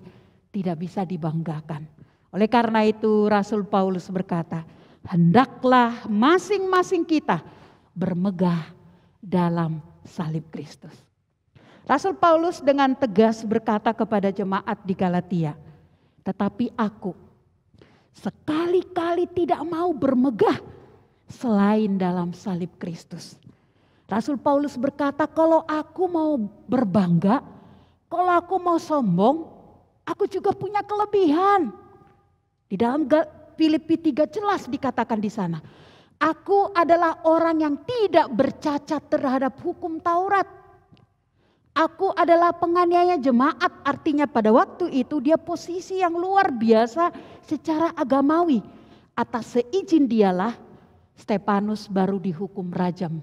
tidak bisa dibanggakan. Oleh karena itu Rasul Paulus berkata, hendaklah masing-masing kita bermegah dalam salib Kristus. Rasul Paulus dengan tegas berkata kepada jemaat di Galatia, tetapi aku sekali-kali tidak mau bermegah selain dalam salib Kristus. Rasul Paulus berkata, kalau aku mau berbangga, kalau aku mau sombong, aku juga punya kelebihan. Di dalam Filipi 3 jelas dikatakan di sana, aku adalah orang yang tidak bercacat terhadap hukum Taurat. Aku adalah penganiaya jemaat, artinya pada waktu itu dia posisi yang luar biasa secara agamawi. Atas seizin dialah Stefanus baru dihukum rajam.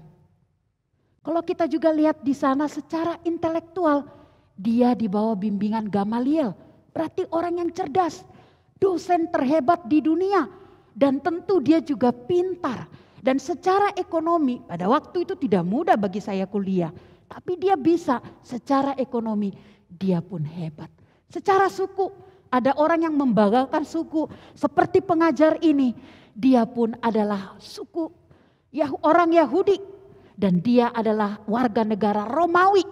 Kalau kita juga lihat di sana secara intelektual, dia di bawah bimbingan Gamaliel, berarti orang yang cerdas, dosen terhebat di dunia, dan tentu dia juga pintar. Dan secara ekonomi, pada waktu itu tidak mudah bagi saya kuliah, tapi dia bisa secara ekonomi, dia pun hebat. Secara suku, ada orang yang membanggakan suku, seperti pengajar ini, dia pun adalah suku orang Yahudi, dan dia adalah warga negara Romawi.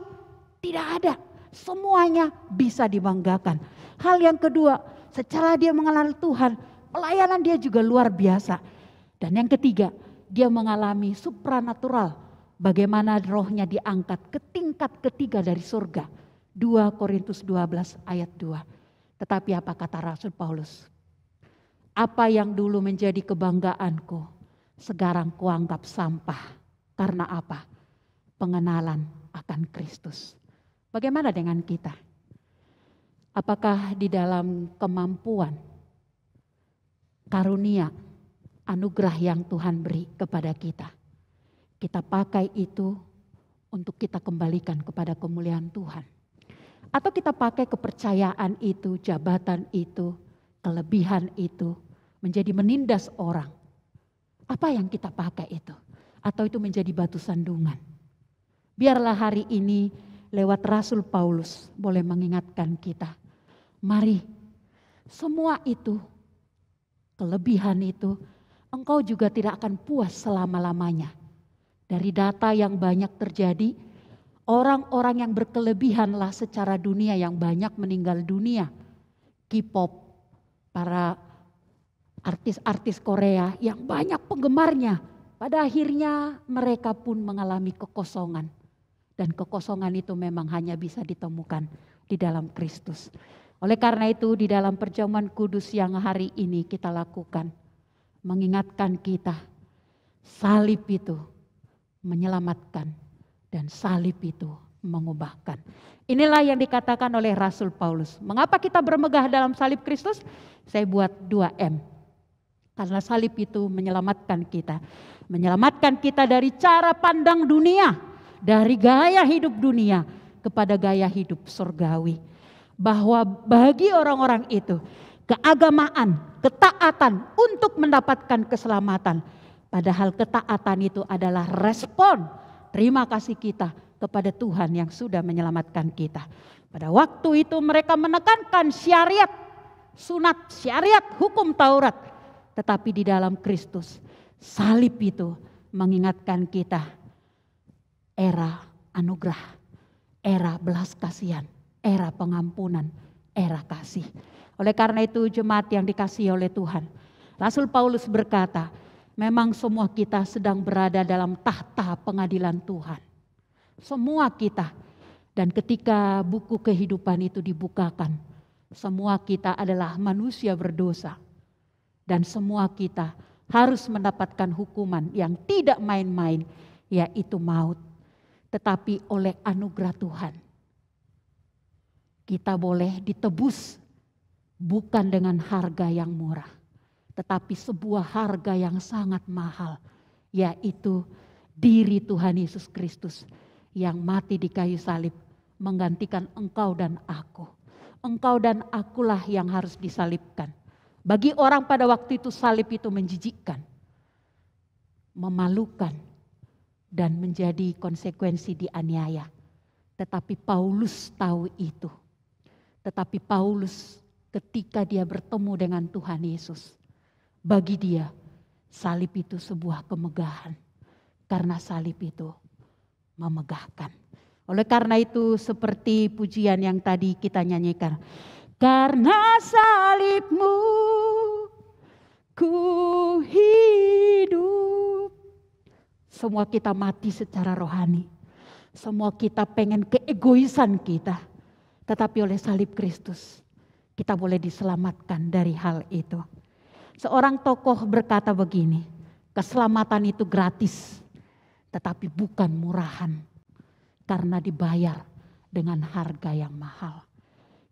Tidak ada, semuanya bisa dibanggakan. Hal yang kedua, secara dia mengenal Tuhan, pelayanan dia juga luar biasa. Dan yang ketiga, dia mengalami supranatural. Bagaimana rohnya diangkat ke tingkat ketiga dari surga. 2 Korintus 12 ayat 2. Tetapi apa kata Rasul Paulus? Apa yang dulu menjadi kebanggaanku, sekarang kuanggap sampah. Karena apa? Pengenalan akan Kristus. Bagaimana dengan kita? Apakah di dalam kemampuan, karunia, anugerah yang Tuhan beri kepada kita, kita pakai itu untuk kita kembalikan kepada kemuliaan Tuhan? Atau kita pakai kepercayaan itu, jabatan itu, kelebihan itu, menjadi menindas orang? Apa yang kita pakai itu? Atau itu menjadi batu sandungan? Biarlah hari ini lewat Rasul Paulus boleh mengingatkan kita. Mari, semua itu, kelebihan itu, engkau juga tidak akan puas selama-lamanya. Dari data yang banyak terjadi, orang-orang yang berkelebihanlah secara dunia yang banyak meninggal dunia. K-pop, para artis-artis Korea yang banyak penggemarnya. Pada akhirnya mereka pun mengalami kekosongan. Dan kekosongan itu memang hanya bisa ditemukan di dalam Kristus. Oleh karena itu di dalam perjamuan kudus yang hari ini kita lakukan, mengingatkan kita, salib itu menyelamatkan dan salib itu mengubahkan. Inilah yang dikatakan oleh Rasul Paulus. Mengapa kita bermegah dalam salib Kristus? Saya buat 2M. Karena salib itu menyelamatkan kita. Menyelamatkan kita dari cara pandang dunia, dari gaya hidup dunia kepada gaya hidup surgawi. Bahwa bagi orang-orang itu keagamaan, ketaatan untuk mendapatkan keselamatan. Padahal ketaatan itu adalah respon terima kasih kita kepada Tuhan yang sudah menyelamatkan kita. Pada waktu itu mereka menekankan syariat, sunat, syariat, hukum Taurat. Tetapi di dalam Kristus, salib itu mengingatkan kita era anugerah, era belas kasihan, era pengampunan, era kasih. Oleh karena itu jemaat yang dikasihi oleh Tuhan, Rasul Paulus berkata, memang semua kita sedang berada dalam tahta pengadilan Tuhan. Semua kita. Dan ketika buku kehidupan itu dibukakan, semua kita adalah manusia berdosa. Dan semua kita harus mendapatkan hukuman yang tidak main-main, yaitu maut. Tetapi oleh anugerah Tuhan, kita boleh ditebus bukan dengan harga yang murah, tetapi sebuah harga yang sangat mahal, yaitu diri Tuhan Yesus Kristus yang mati di kayu salib menggantikan engkau dan aku. Engkau dan akulah yang harus disalibkan. Bagi orang pada waktu itu salib itu menjijikkan, memalukan, dan menjadi konsekuensi dianiaya. Tetapi Paulus tahu itu. Tetapi Paulus ketika dia bertemu dengan Tuhan Yesus, bagi dia salib itu sebuah kemegahan. Karena salib itu memegahkan. Oleh karena itu seperti pujian yang tadi kita nyanyikan. Karena salibmu ku hidup. Semua kita mati secara rohani. Semua kita pengen keegoisan kita. Tetapi oleh salib Kristus kita boleh diselamatkan dari hal itu. Seorang tokoh berkata begini, keselamatan itu gratis, tetapi bukan murahan. Karena dibayar dengan harga yang mahal.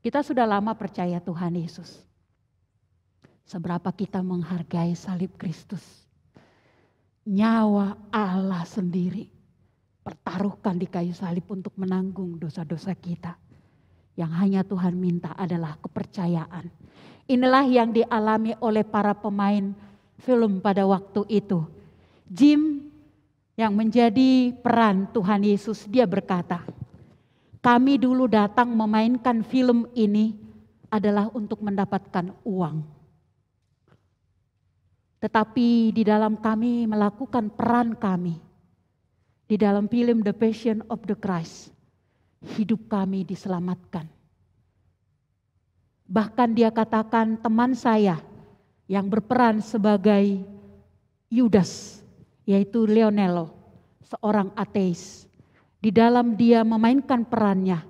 Kita sudah lama percaya Tuhan Yesus. Seberapa kita menghargai salib Kristus. Nyawa Allah sendiri pertaruhkan di kayu salib untuk menanggung dosa-dosa kita. Yang hanya Tuhan minta adalah kepercayaan. Inilah yang dialami oleh para pemain film pada waktu itu. Jim yang menjadi peran Tuhan Yesus, dia berkata, kami dulu datang memainkan film ini adalah untuk mendapatkan uang. Tetapi di dalam kami melakukan peran kami, di dalam film The Passion of the Christ, hidup kami diselamatkan. Bahkan dia katakan teman saya yang berperan sebagai Yudas, yaitu Leonello, seorang ateis. Di dalam dia memainkan perannya,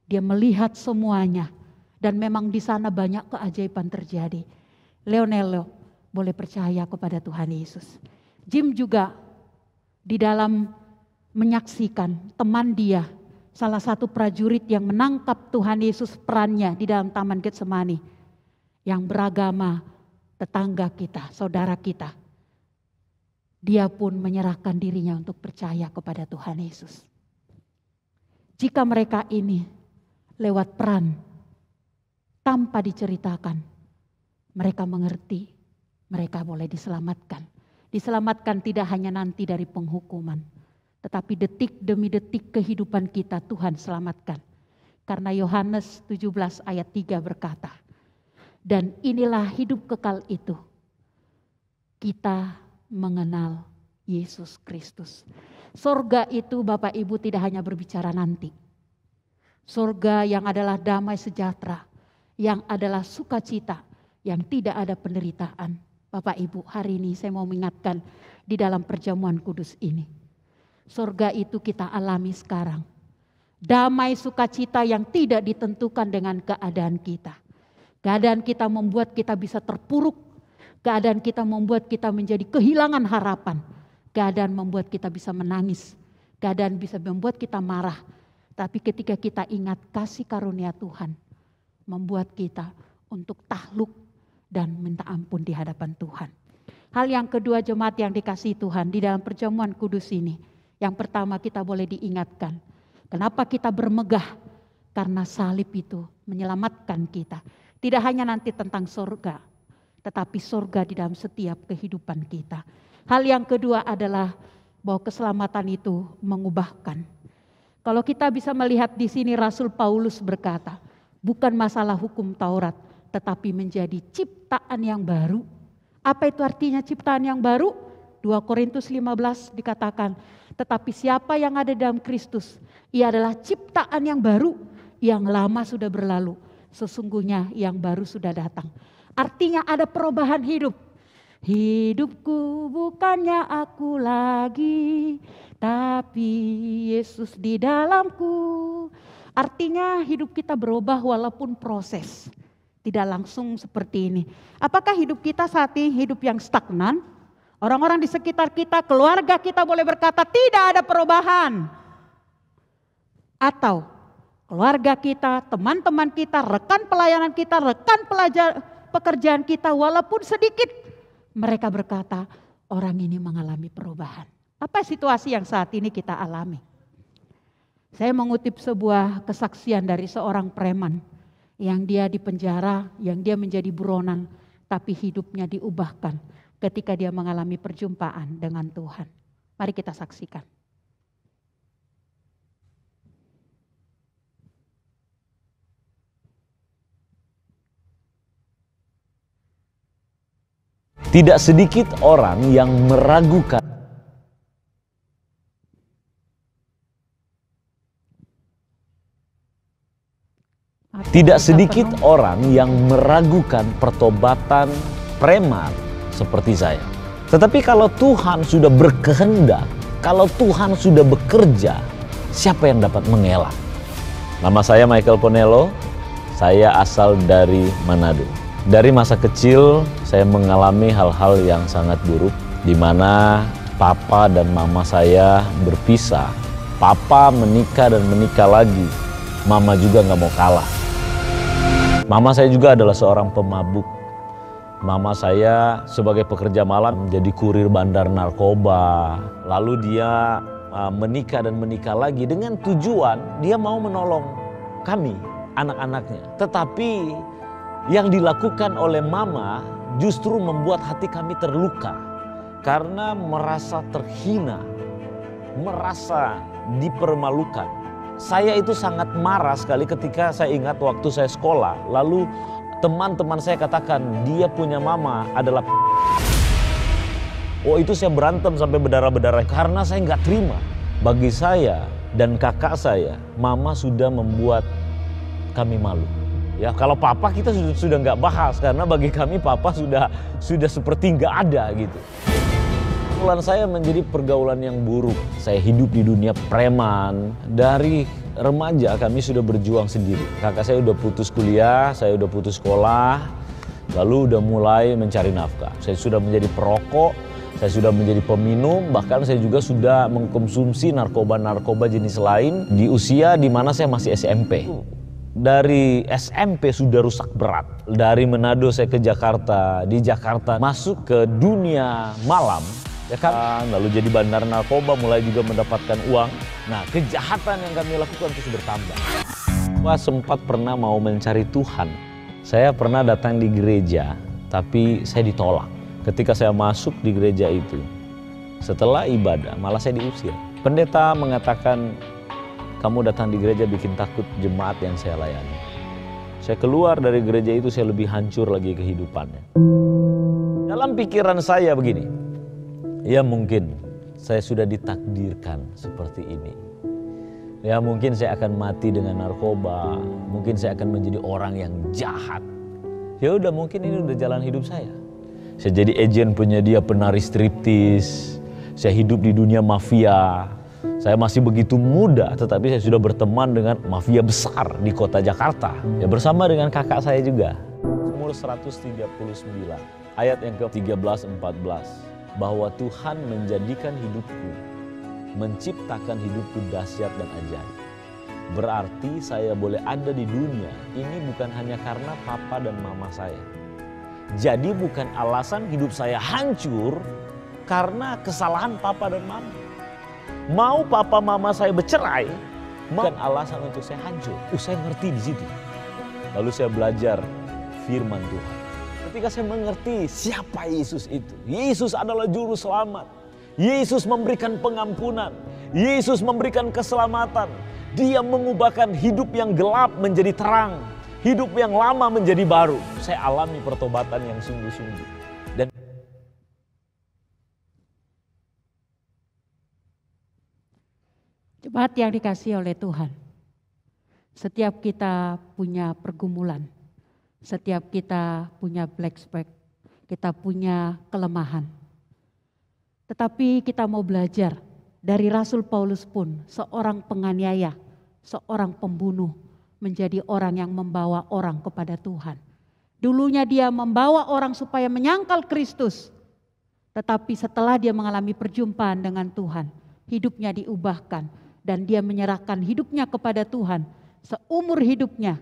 dia melihat semuanya. Dan memang di sana banyak keajaiban terjadi. Leonello boleh percaya kepada Tuhan Yesus. Jim juga di dalam menyaksikan teman dia, salah satu prajurit yang menangkap Tuhan Yesus perannya di dalam Taman Getsemani, yang beragama tetangga kita, saudara kita. Dia pun menyerahkan dirinya untuk percaya kepada Tuhan Yesus. Jika mereka ini lewat peran tanpa diceritakan, mereka mengerti, mereka boleh diselamatkan. Diselamatkan tidak hanya nanti dari penghukuman, tetapi detik demi detik kehidupan kita Tuhan selamatkan. Karena Yohanes 17 ayat 3 berkata, dan inilah hidup kekal itu, kita mengenal Yesus Kristus. Sorga itu Bapak Ibu tidak hanya berbicara nanti. Sorga yang adalah damai sejahtera, yang adalah sukacita, yang tidak ada penderitaan. Bapak Ibu, hari ini saya mau mengingatkan di dalam perjamuan kudus ini. Sorga itu kita alami sekarang. Damai sukacita yang tidak ditentukan dengan keadaan kita. Keadaan kita membuat kita bisa terpuruk. Keadaan kita membuat kita menjadi kehilangan harapan. Keadaan membuat kita bisa menangis. Keadaan bisa membuat kita marah. Tapi ketika kita ingat kasih karunia Tuhan, membuat kita untuk takluk dan minta ampun di hadapan Tuhan. Hal yang kedua jemaat yang dikasihi Tuhan di dalam perjamuan kudus ini. Yang pertama kita boleh diingatkan. Kenapa kita bermegah? Karena salib itu menyelamatkan kita. Tidak hanya nanti tentang surga, tetapi surga di dalam setiap kehidupan kita. Hal yang kedua adalah bahwa keselamatan itu mengubahkan. Kalau kita bisa melihat di sini Rasul Paulus berkata, bukan masalah hukum Taurat, tetapi menjadi ciptaan yang baru. Apa itu artinya ciptaan yang baru? 2 Korintus 15 dikatakan, tetapi siapa yang ada dalam Kristus, ia adalah ciptaan yang baru, yang lama sudah berlalu, sesungguhnya yang baru sudah datang. Artinya ada perubahan hidup. Hidupku bukannya aku lagi, tapi Yesus di dalamku. Artinya hidup kita berubah walaupun proses. Tidak langsung seperti ini. Apakah hidup kita saat ini hidup yang stagnan? Orang-orang di sekitar kita, keluarga kita boleh berkata tidak ada perubahan. Atau keluarga kita, teman-teman kita, rekan pelayanan kita, rekan pekerjaan kita walaupun sedikit. Mereka berkata orang ini mengalami perubahan. Apa situasi yang saat ini kita alami? Saya mengutip sebuah kesaksian dari seorang preman. Yang dia dipenjara, yang dia menjadi buronan. Tapi hidupnya diubahkan ketika dia mengalami perjumpaan dengan Tuhan. Mari kita saksikan. Tidak sedikit orang yang meragukan. Tidak sedikit orang yang meragukan pertobatan preman seperti saya. Tetapi kalau Tuhan sudah berkehendak, kalau Tuhan sudah bekerja, siapa yang dapat mengelak? Nama saya Michael Ponelo, saya asal dari Manado. Dari masa kecil saya mengalami hal-hal yang sangat buruk, di mana papa dan mama saya berpisah. Papa menikah dan menikah lagi, mama juga nggak mau kalah. Mama saya juga adalah seorang pemabuk. Mama saya sebagai pekerja malam menjadi kurir bandar narkoba. Lalu dia menikah dan menikah lagi dengan tujuan dia mau menolong kami, anak-anaknya. Tetapi yang dilakukan oleh mama justru membuat hati kami terluka. Karena merasa terhina, merasa dipermalukan. Saya itu sangat marah sekali ketika saya ingat waktu saya sekolah. Lalu teman-teman saya katakan dia punya mama adalah. Oh, itu saya berantem sampai berdarah-berdarah karena saya nggak terima. Bagi saya dan kakak saya, mama sudah membuat kami malu. Ya, kalau papa kita sudah nggak bahas karena bagi kami papa sudah seperti nggak ada gitu. Pergaulan saya menjadi pergaulan yang buruk. Saya hidup di dunia preman. Dari remaja kami sudah berjuang sendiri. Kakak saya udah putus kuliah, saya udah putus sekolah. Lalu udah mulai mencari nafkah. Saya sudah menjadi perokok, saya sudah menjadi peminum. Bahkan saya juga sudah mengkonsumsi narkoba-narkoba jenis lain di usia di mana saya masih SMP. Dari SMP sudah rusak berat. Dari Manado saya ke Jakarta. Di Jakarta masuk ke dunia malam. Ya kan, lalu jadi bandar narkoba, mulai juga mendapatkan uang. Nah, kejahatan yang kami lakukan terus bertambah. Wah, sempat pernah mau mencari Tuhan. Saya pernah datang di gereja, tapi saya ditolak. Ketika saya masuk di gereja itu, setelah ibadah, malah saya diusir. Pendeta mengatakan, kamu datang di gereja bikin takut jemaat yang saya layani. Saya keluar dari gereja itu, saya lebih hancur lagi kehidupannya. Dalam pikiran saya begini, ya mungkin saya sudah ditakdirkan seperti ini. Ya mungkin saya akan mati dengan narkoba, mungkin saya akan menjadi orang yang jahat. Ya udah, mungkin ini udah jalan hidup saya. Saya jadi agen penyedia penari striptis, saya hidup di dunia mafia. Saya masih begitu muda, tetapi saya sudah berteman dengan mafia besar di kota Jakarta. Ya bersama dengan kakak saya juga. Mazmur 139, ayat yang ke-13-14. Bahwa Tuhan menjadikan hidupku, menciptakan hidupku dahsyat dan ajaib. Berarti saya boleh ada di dunia ini bukan hanya karena papa dan mama saya. Jadi bukan alasan hidup saya hancur karena kesalahan papa dan mama. Mau papa mama saya bercerai, bukan alasan untuk saya hancur. Saya ngerti di situ. Lalu saya belajar firman Tuhan. Ketika saya mengerti siapa Yesus itu. Yesus adalah juru selamat. Yesus memberikan pengampunan. Yesus memberikan keselamatan. Dia mengubahkan hidup yang gelap menjadi terang. Hidup yang lama menjadi baru. Saya alami pertobatan yang sungguh-sungguh. Dan jemaat yang dikasihi oleh Tuhan. Setiap kita punya pergumulan. Setiap kita punya black spot. kita punya kelemahan. Tetapi kita mau belajar dari Rasul Paulus pun, seorang penganiaya, seorang pembunuh, menjadi orang yang membawa orang kepada Tuhan. Dulunya dia membawa orang supaya menyangkal Kristus. Tetapi setelah dia mengalami perjumpaan dengan Tuhan, hidupnya diubahkan dan dia menyerahkan hidupnya kepada Tuhan. Seumur hidupnya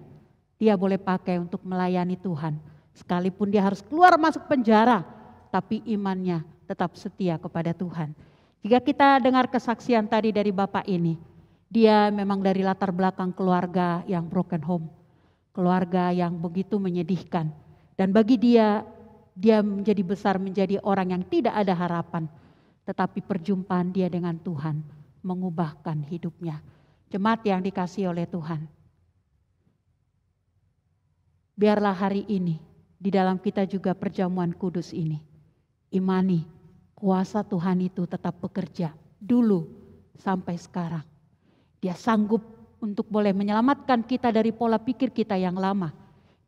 dia boleh pakai untuk melayani Tuhan. Sekalipun dia harus keluar masuk penjara, tapi imannya tetap setia kepada Tuhan. Jika kita dengar kesaksian tadi dari Bapak ini, dia memang dari latar belakang keluarga yang broken home. Keluarga yang begitu menyedihkan. Dan bagi dia menjadi besar menjadi orang yang tidak ada harapan. Tetapi perjumpaan dia dengan Tuhan mengubahkan hidupnya. Jemaat yang dikasihi oleh Tuhan. Biarlah hari ini di dalam kita juga perjamuan kudus ini. Imani kuasa Tuhan itu tetap bekerja dulu sampai sekarang. Dia sanggup untuk boleh menyelamatkan kita dari pola pikir kita yang lama.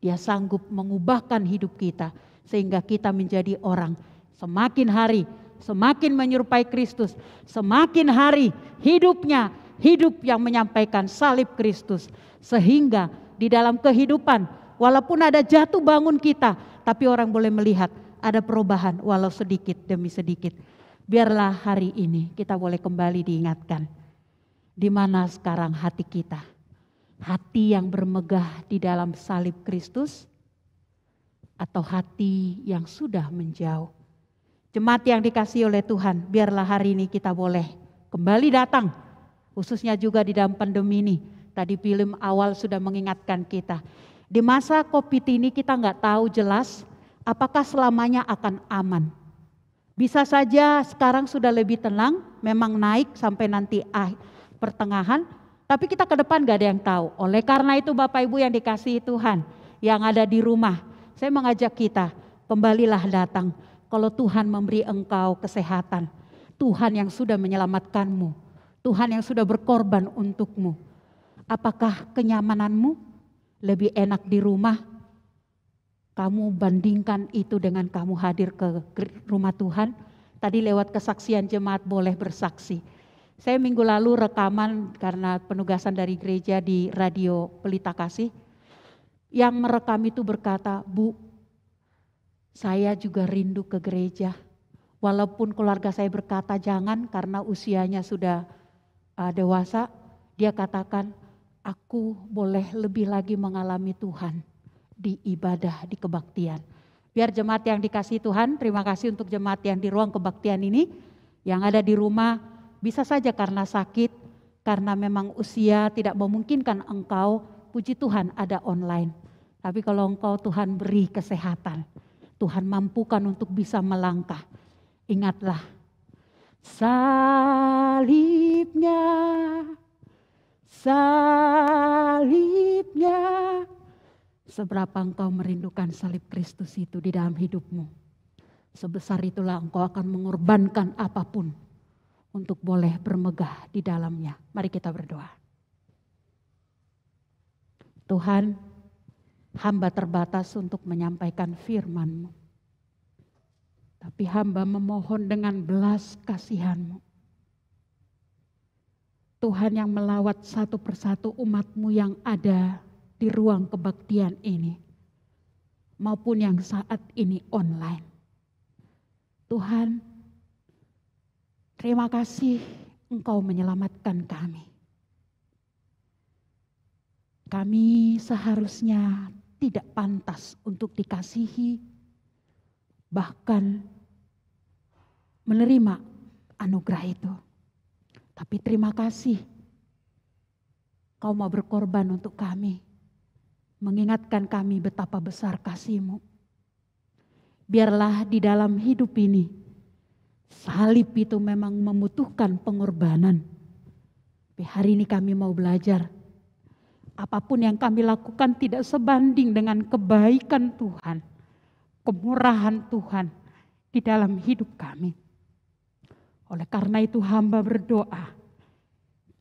Dia sanggup mengubahkan hidup kita sehingga kita menjadi orang semakin hari semakin menyerupai Kristus. Semakin hari hidupnya hidup yang menyampaikan salib Kristus. Sehingga di dalam kehidupan walaupun ada jatuh bangun kita, tapi orang boleh melihat ada perubahan walau sedikit demi sedikit. Biarlah hari ini kita boleh kembali diingatkan. Di mana sekarang hati kita? Hati yang bermegah di dalam salib Kristus atau hati yang sudah menjauh? Jemaat yang dikasihi oleh Tuhan, biarlah hari ini kita boleh kembali datang. Khususnya juga di dalam pandemi ini. Tadi film awal sudah mengingatkan kita. Di masa COVID ini kita nggak tahu jelas apakah selamanya akan aman. Bisa saja sekarang sudah lebih tenang, memang naik sampai nanti pertengahan, tapi kita ke depan gak ada yang tahu. Oleh karena itu Bapak Ibu yang dikasihi Tuhan, yang ada di rumah, saya mengajak kita, kembalilah datang. Kalau Tuhan memberi engkau kesehatan, Tuhan yang sudah menyelamatkanmu, Tuhan yang sudah berkorban untukmu. Apakah kenyamananmu lebih enak di rumah? Kamu bandingkan itu dengan kamu hadir ke rumah Tuhan. Tadi lewat kesaksian jemaat boleh bersaksi. Saya minggu lalu rekaman karena penugasan dari gereja di radio Pelita Kasih. Yang merekam itu berkata, Bu, saya juga rindu ke gereja. Walaupun keluarga saya berkata jangan karena usianya sudah dewasa. Dia katakan, aku boleh lebih lagi mengalami Tuhan di ibadah, di kebaktian. Biar jemaat yang dikasihi Tuhan, terima kasih untuk jemaat yang di ruang kebaktian ini. Yang ada di rumah, bisa saja karena sakit, karena memang usia tidak memungkinkan engkau, puji Tuhan ada online. Tapi kalau engkau Tuhan beri kesehatan, Tuhan mampukan untuk bisa melangkah. Ingatlah, salibnya, salibnya. Seberapa engkau merindukan salib Kristus itu di dalam hidupmu, sebesar itulah engkau akan mengorbankan apapun untuk boleh bermegah di dalamnya. Mari kita berdoa. Tuhan, hamba terbatas untuk menyampaikan firman-Mu. Tapi hamba memohon dengan belas kasihan-Mu. Tuhan yang melawat satu persatu umat-Mu yang ada di ruang kebaktian ini. Maupun yang saat ini online. Tuhan, terima kasih Engkau menyelamatkan kami. Kami seharusnya tidak pantas untuk dikasihi, bahkan menerima anugerah itu. Tapi terima kasih, Kau mau berkorban untuk kami, mengingatkan kami betapa besar kasih-Mu. Biarlah di dalam hidup ini, salib itu memang membutuhkan pengorbanan. Tapi hari ini kami mau belajar, apapun yang kami lakukan tidak sebanding dengan kebaikan Tuhan, kemurahan Tuhan di dalam hidup kami. Oleh karena itu hamba berdoa,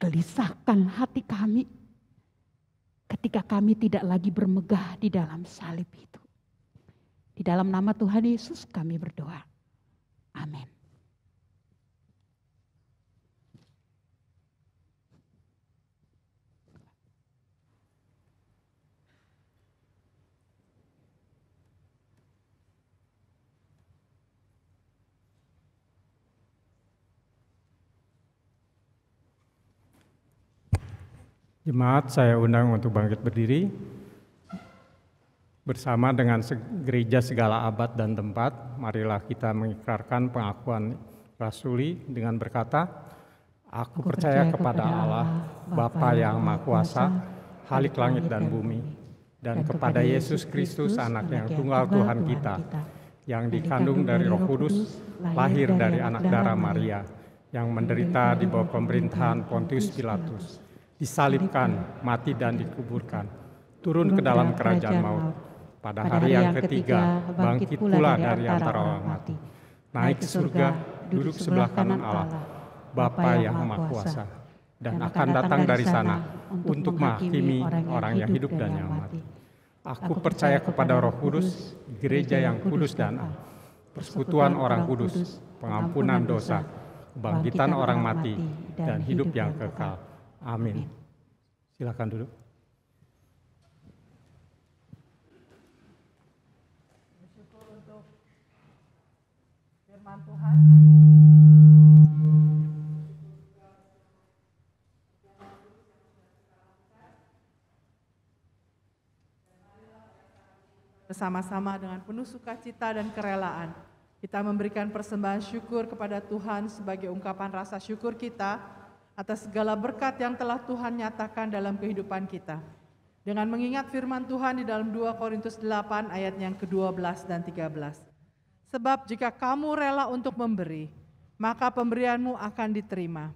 gelisahkan hati kami ketika kami tidak lagi bermegah di dalam salib itu. Di dalam nama Tuhan Yesus kami berdoa. Amin. Jemaat, saya undang untuk bangkit berdiri. Bersama dengan gereja segala abad dan tempat, marilah kita mengikrarkan pengakuan rasuli dengan berkata, Aku percaya kepada Allah, Bapa yang Maha Kuasa, Khalik langit dan bumi, dan kepada Yesus Kristus, Anak yang tunggal Tuhan kita, yang dikandung dari Roh Kudus, lahir dari anak darah Maria, yang menderita di bawah pemerintahan Pontius Pilatus, disalibkan, mati dan dikuburkan, turun ke dalam kerajaan maut. Pada hari yang ketiga, bangkit pula dari antara orang mati. Naik ke surga, duduk sebelah kanan Allah, Bapa yang Maha Kuasa, dan akan datang dari sana untuk menghakimi orang yang hidup dan yang mati. Aku percaya kepada Roh Kudus, gereja yang kudus dan am, persekutuan orang kudus, pengampunan dosa, kebangkitan orang mati, dan hidup yang kekal. Amin. Silakan duduk. Firman Tuhan. Bersama-sama dengan penuh sukacita dan kerelaan, kita memberikan persembahan syukur kepada Tuhan sebagai ungkapan rasa syukur kita atas segala berkat yang telah Tuhan nyatakan dalam kehidupan kita. Dengan mengingat firman Tuhan di dalam 2 Korintus 8 ayat yang ke-12 dan 13. Sebab jika kamu rela untuk memberi, maka pemberianmu akan diterima.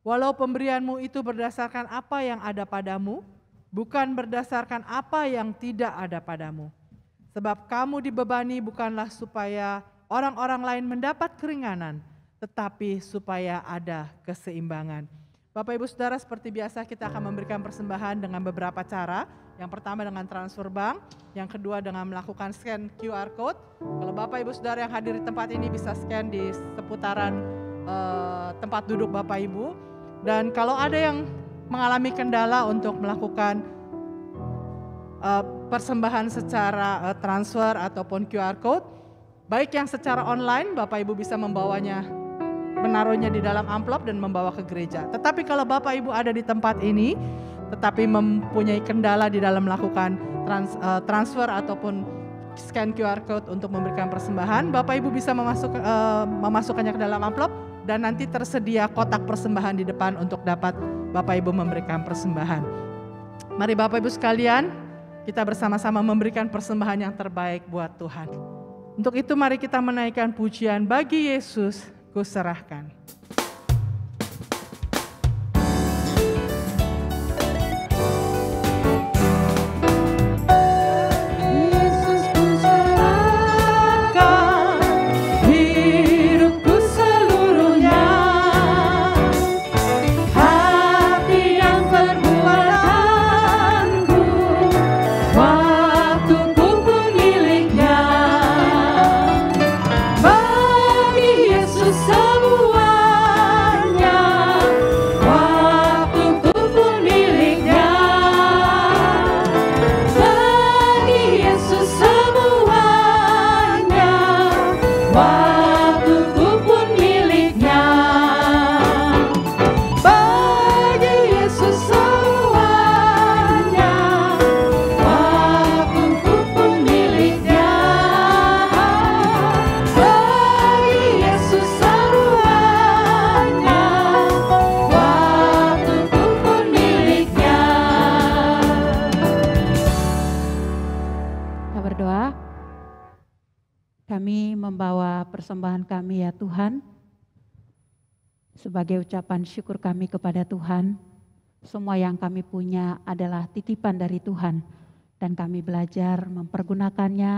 Walau pemberianmu itu berdasarkan apa yang ada padamu, bukan berdasarkan apa yang tidak ada padamu. Sebab kamu dibebani bukanlah supaya orang-orang lain mendapat keringanan, tetapi supaya ada keseimbangan. Bapak Ibu Saudara, seperti biasa kita akan memberikan persembahan dengan beberapa cara. Yang pertama dengan transfer bank, yang kedua dengan melakukan scan QR code. Kalau Bapak Ibu Saudara yang hadir di tempat ini bisa scan di seputaran tempat duduk Bapak Ibu. Dan kalau ada yang mengalami kendala untuk melakukan persembahan secara transfer ataupun QR code, baik yang secara online, Bapak Ibu bisa membawanya, menaruhnya di dalam amplop dan membawa ke gereja. Tetapi kalau Bapak Ibu ada di tempat ini, tetapi mempunyai kendala di dalam melakukan transfer ataupun scan QR code untuk memberikan persembahan, Bapak Ibu bisa memasukkannya ke dalam amplop dan nanti tersedia kotak persembahan di depan untuk dapat Bapak Ibu memberikan persembahan. Mari Bapak Ibu sekalian, kita bersama-sama memberikan persembahan yang terbaik buat Tuhan. Untuk itu mari kita menaikkan pujian bagi Yesus kuserahkan. Persembahan kami ya Tuhan, sebagai ucapan syukur kami kepada Tuhan, semua yang kami punya adalah titipan dari Tuhan dan kami belajar mempergunakannya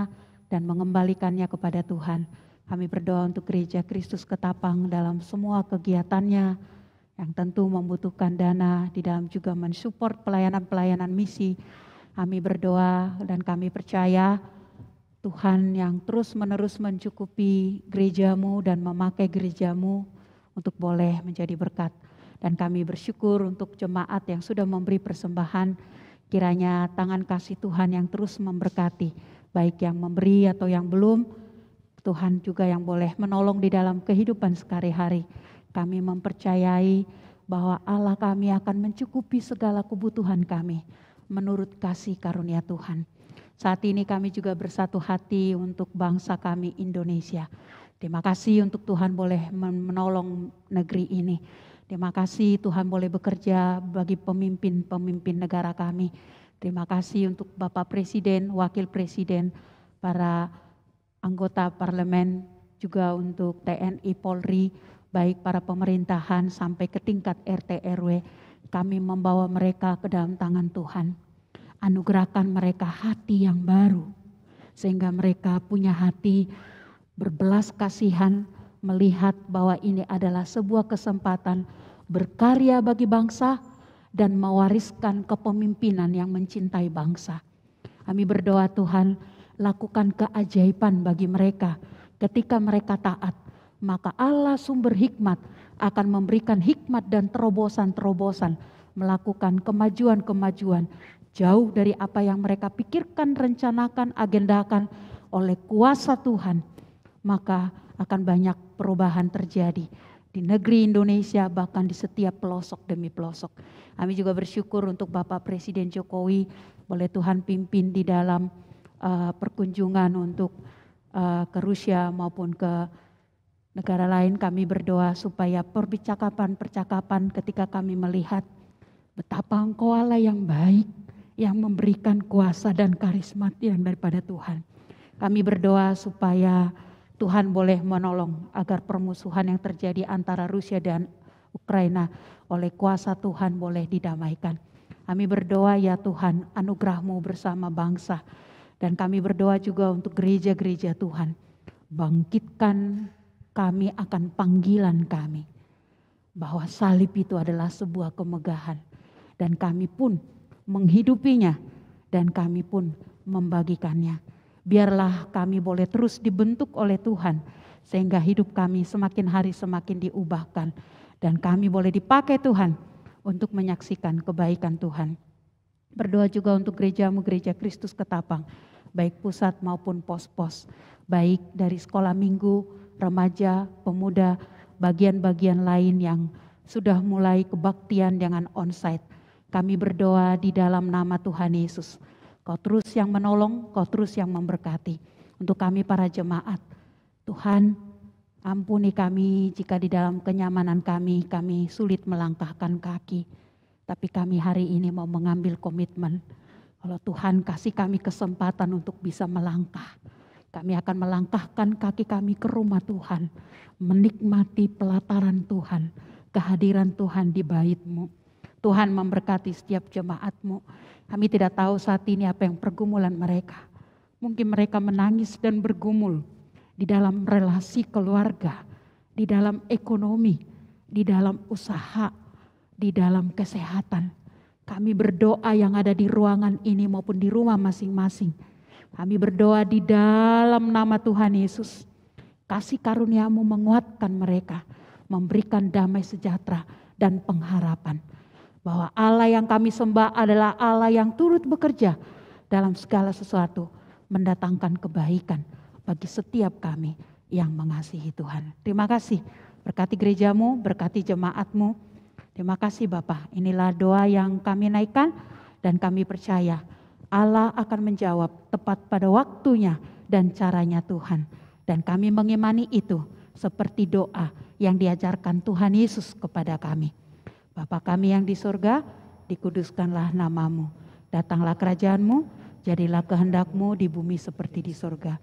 dan mengembalikannya kepada Tuhan. Kami berdoa untuk Gereja Kristus Ketapang dalam semua kegiatannya yang tentu membutuhkan dana, di dalam juga mensupport pelayanan-pelayanan misi. Kami berdoa dan kami percaya Tuhan yang terus-menerus mencukupi gerejamu dan memakai gerejamu untuk boleh menjadi berkat. Dan kami bersyukur untuk jemaat yang sudah memberi persembahan, kiranya tangan kasih Tuhan yang terus memberkati, baik yang memberi atau yang belum, Tuhan juga yang boleh menolong di dalam kehidupan sehari-hari. Kami mempercayai bahwa Allah kami akan mencukupi segala kebutuhan kami menurut kasih karunia Tuhan. Saat ini kami juga bersatu hati untuk bangsa kami Indonesia. Terima kasih untuk Tuhan boleh menolong negeri ini. Terima kasih Tuhan boleh bekerja bagi pemimpin-pemimpin negara kami. Terima kasih untuk Bapak Presiden, Wakil Presiden, para anggota parlemen, juga untuk TNI, Polri, baik para pemerintahan sampai ke tingkat RT RW. Kami membawa mereka ke dalam tangan Tuhan. Anugerahkan mereka hati yang baru, sehingga mereka punya hati berbelas kasihan, melihat bahwa ini adalah sebuah kesempatan berkarya bagi bangsa dan mewariskan kepemimpinan yang mencintai bangsa. Kami berdoa Tuhan, lakukan keajaiban bagi mereka. Ketika mereka taat, maka Allah sumber hikmat akan memberikan hikmat dan terobosan-terobosan, melakukan kemajuan-kemajuan jauh dari apa yang mereka pikirkan, rencanakan, agendakan oleh kuasa Tuhan. Maka akan banyak perubahan terjadi di negeri Indonesia, bahkan di setiap pelosok demi pelosok. Kami juga bersyukur untuk Bapak Presiden Jokowi, boleh Tuhan pimpin di dalam perkunjungan untuk ke Rusia maupun ke negara lain. Kami berdoa supaya percakapan-percakapan ketika kami melihat betapa Engkau Allah yang baik, yang memberikan kuasa dan karismat yang daripada Tuhan. Kami berdoa supaya Tuhan boleh menolong agar permusuhan yang terjadi antara Rusia dan Ukraina oleh kuasa Tuhan boleh didamaikan. Kami berdoa ya Tuhan, anugerah-Mu bersama bangsa. Dan kami berdoa juga untuk gereja-gereja Tuhan. Bangkitkan kami akan panggilan kami. Bahwa salib itu adalah sebuah kemegahan. Dan kami pun menghidupinya dan kami pun membagikannya. Biarlah kami boleh terus dibentuk oleh Tuhan sehingga hidup kami semakin hari semakin diubahkan dan kami boleh dipakai Tuhan untuk menyaksikan kebaikan Tuhan. Berdoa juga untuk gerejamu, Gereja Kristus Ketapang, baik pusat maupun pos-pos, baik dari sekolah minggu, remaja, pemuda, bagian-bagian lain yang sudah mulai kebaktian dengan onsite. Kami berdoa di dalam nama Tuhan Yesus. Kau terus yang menolong, Kau terus yang memberkati. Untuk kami para jemaat, Tuhan ampuni kami jika di dalam kenyamanan kami sulit melangkahkan kaki. Tapi kami hari ini mau mengambil komitmen. Kalau Tuhan kasih kami kesempatan untuk bisa melangkah, kami akan melangkahkan kaki kami ke rumah Tuhan. Menikmati pelataran Tuhan, kehadiran Tuhan di bait-Mu. Tuhan memberkati setiap jemaat-Mu. Kami tidak tahu saat ini apa yang pergumulan mereka. Mungkin mereka menangis dan bergumul di dalam relasi keluarga, di dalam ekonomi, di dalam usaha, di dalam kesehatan. Kami berdoa yang ada di ruangan ini maupun di rumah masing-masing. Kami berdoa di dalam nama Tuhan Yesus. Kasih karunia-Mu menguatkan mereka, memberikan damai sejahtera dan pengharapan. Bahwa Allah yang kami sembah adalah Allah yang turut bekerja dalam segala sesuatu, mendatangkan kebaikan bagi setiap kami yang mengasihi Tuhan. Terima kasih, berkati gerejamu, berkati jemaatmu. Terima kasih Bapak, inilah doa yang kami naikkan dan kami percaya Allah akan menjawab tepat pada waktunya dan caranya Tuhan. Dan kami mengimani itu seperti doa yang diajarkan Tuhan Yesus kepada kami. Bapa kami yang di surga, dikuduskanlah nama-Mu. Datanglah kerajaan-Mu, jadilah kehendak-Mu di bumi seperti di surga.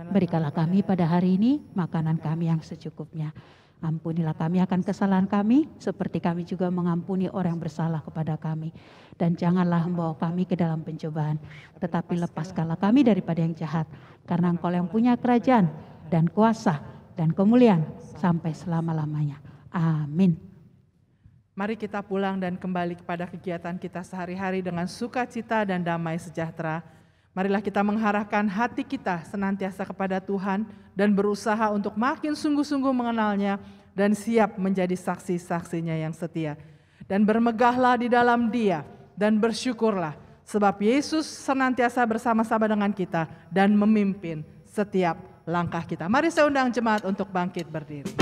Berikanlah kami pada hari ini makanan kami yang secukupnya. Ampunilah kami akan kesalahan kami, seperti kami juga mengampuni orang yang bersalah kepada kami. Dan janganlah membawa kami ke dalam pencobaan, tetapi lepaskanlah kami daripada yang jahat. Karena Engkau yang punya kerajaan dan kuasa dan kemuliaan sampai selama-lamanya. Amin. Mari kita pulang dan kembali kepada kegiatan kita sehari-hari dengan sukacita dan damai sejahtera. Marilah kita mengarahkan hati kita senantiasa kepada Tuhan dan berusaha untuk makin sungguh-sungguh mengenalnya dan siap menjadi saksi-saksinya yang setia. Dan bermegahlah di dalam Dia dan bersyukurlah sebab Yesus senantiasa bersama-sama dengan kita dan memimpin setiap langkah kita. Mari saya undang jemaat untuk bangkit berdiri.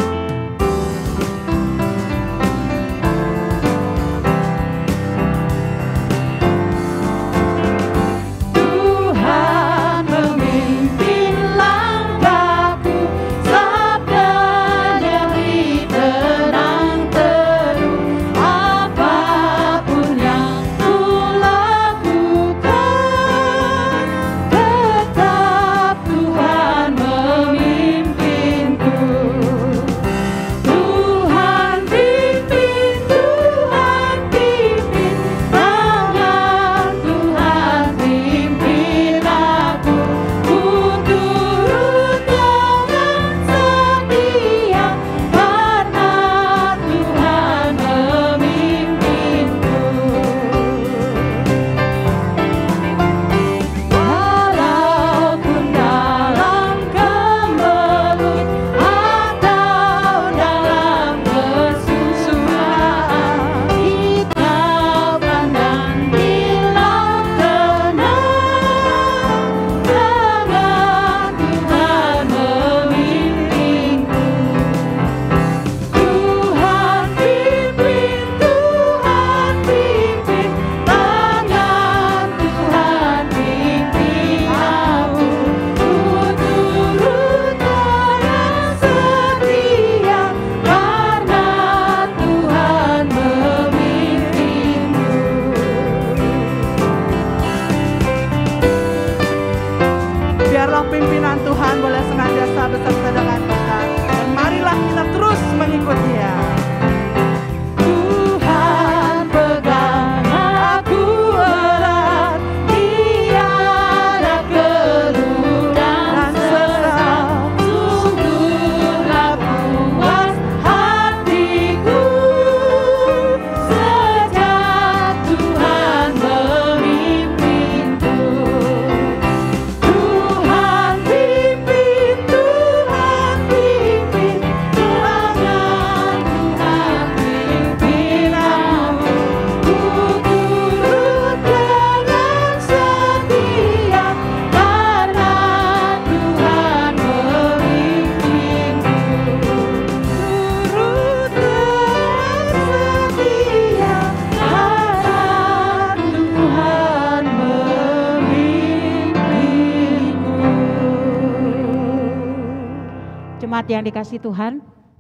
Yang dikasih Tuhan,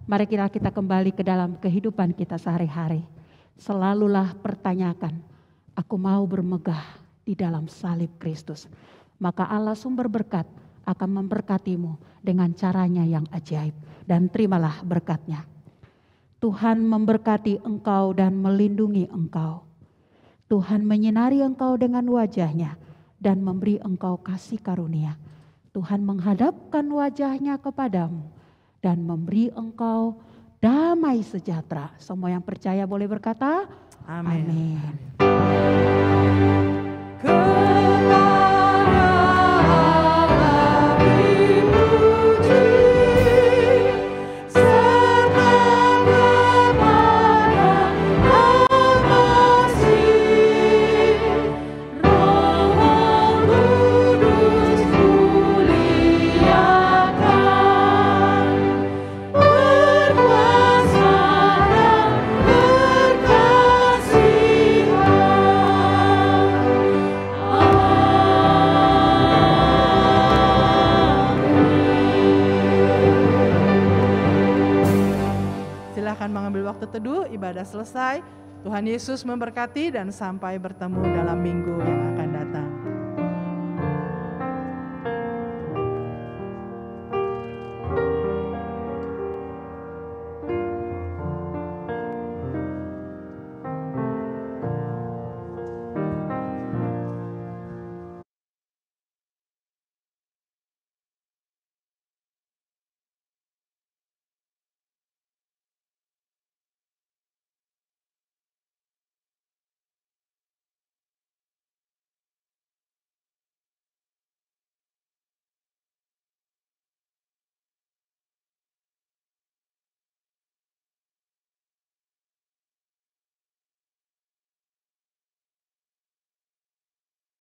mari kita kembali ke dalam kehidupan kita sehari-hari. Selalulah pertanyakan, aku mau bermegah di dalam salib Kristus. Maka Allah sumber berkat akan memberkatimu dengan caranya yang ajaib. Dan terimalah berkatnya. Tuhan memberkati engkau dan melindungi engkau. Tuhan menyinari engkau dengan wajahnya dan memberi engkau kasih karunia. Tuhan menghadapkan wajahnya kepadamu dan memberi engkau damai sejahtera. Semua yang percaya boleh berkata, amin. Waktu teduh, ibadah selesai. Tuhan Yesus memberkati dan sampai bertemu dalam minggu yang akan datang.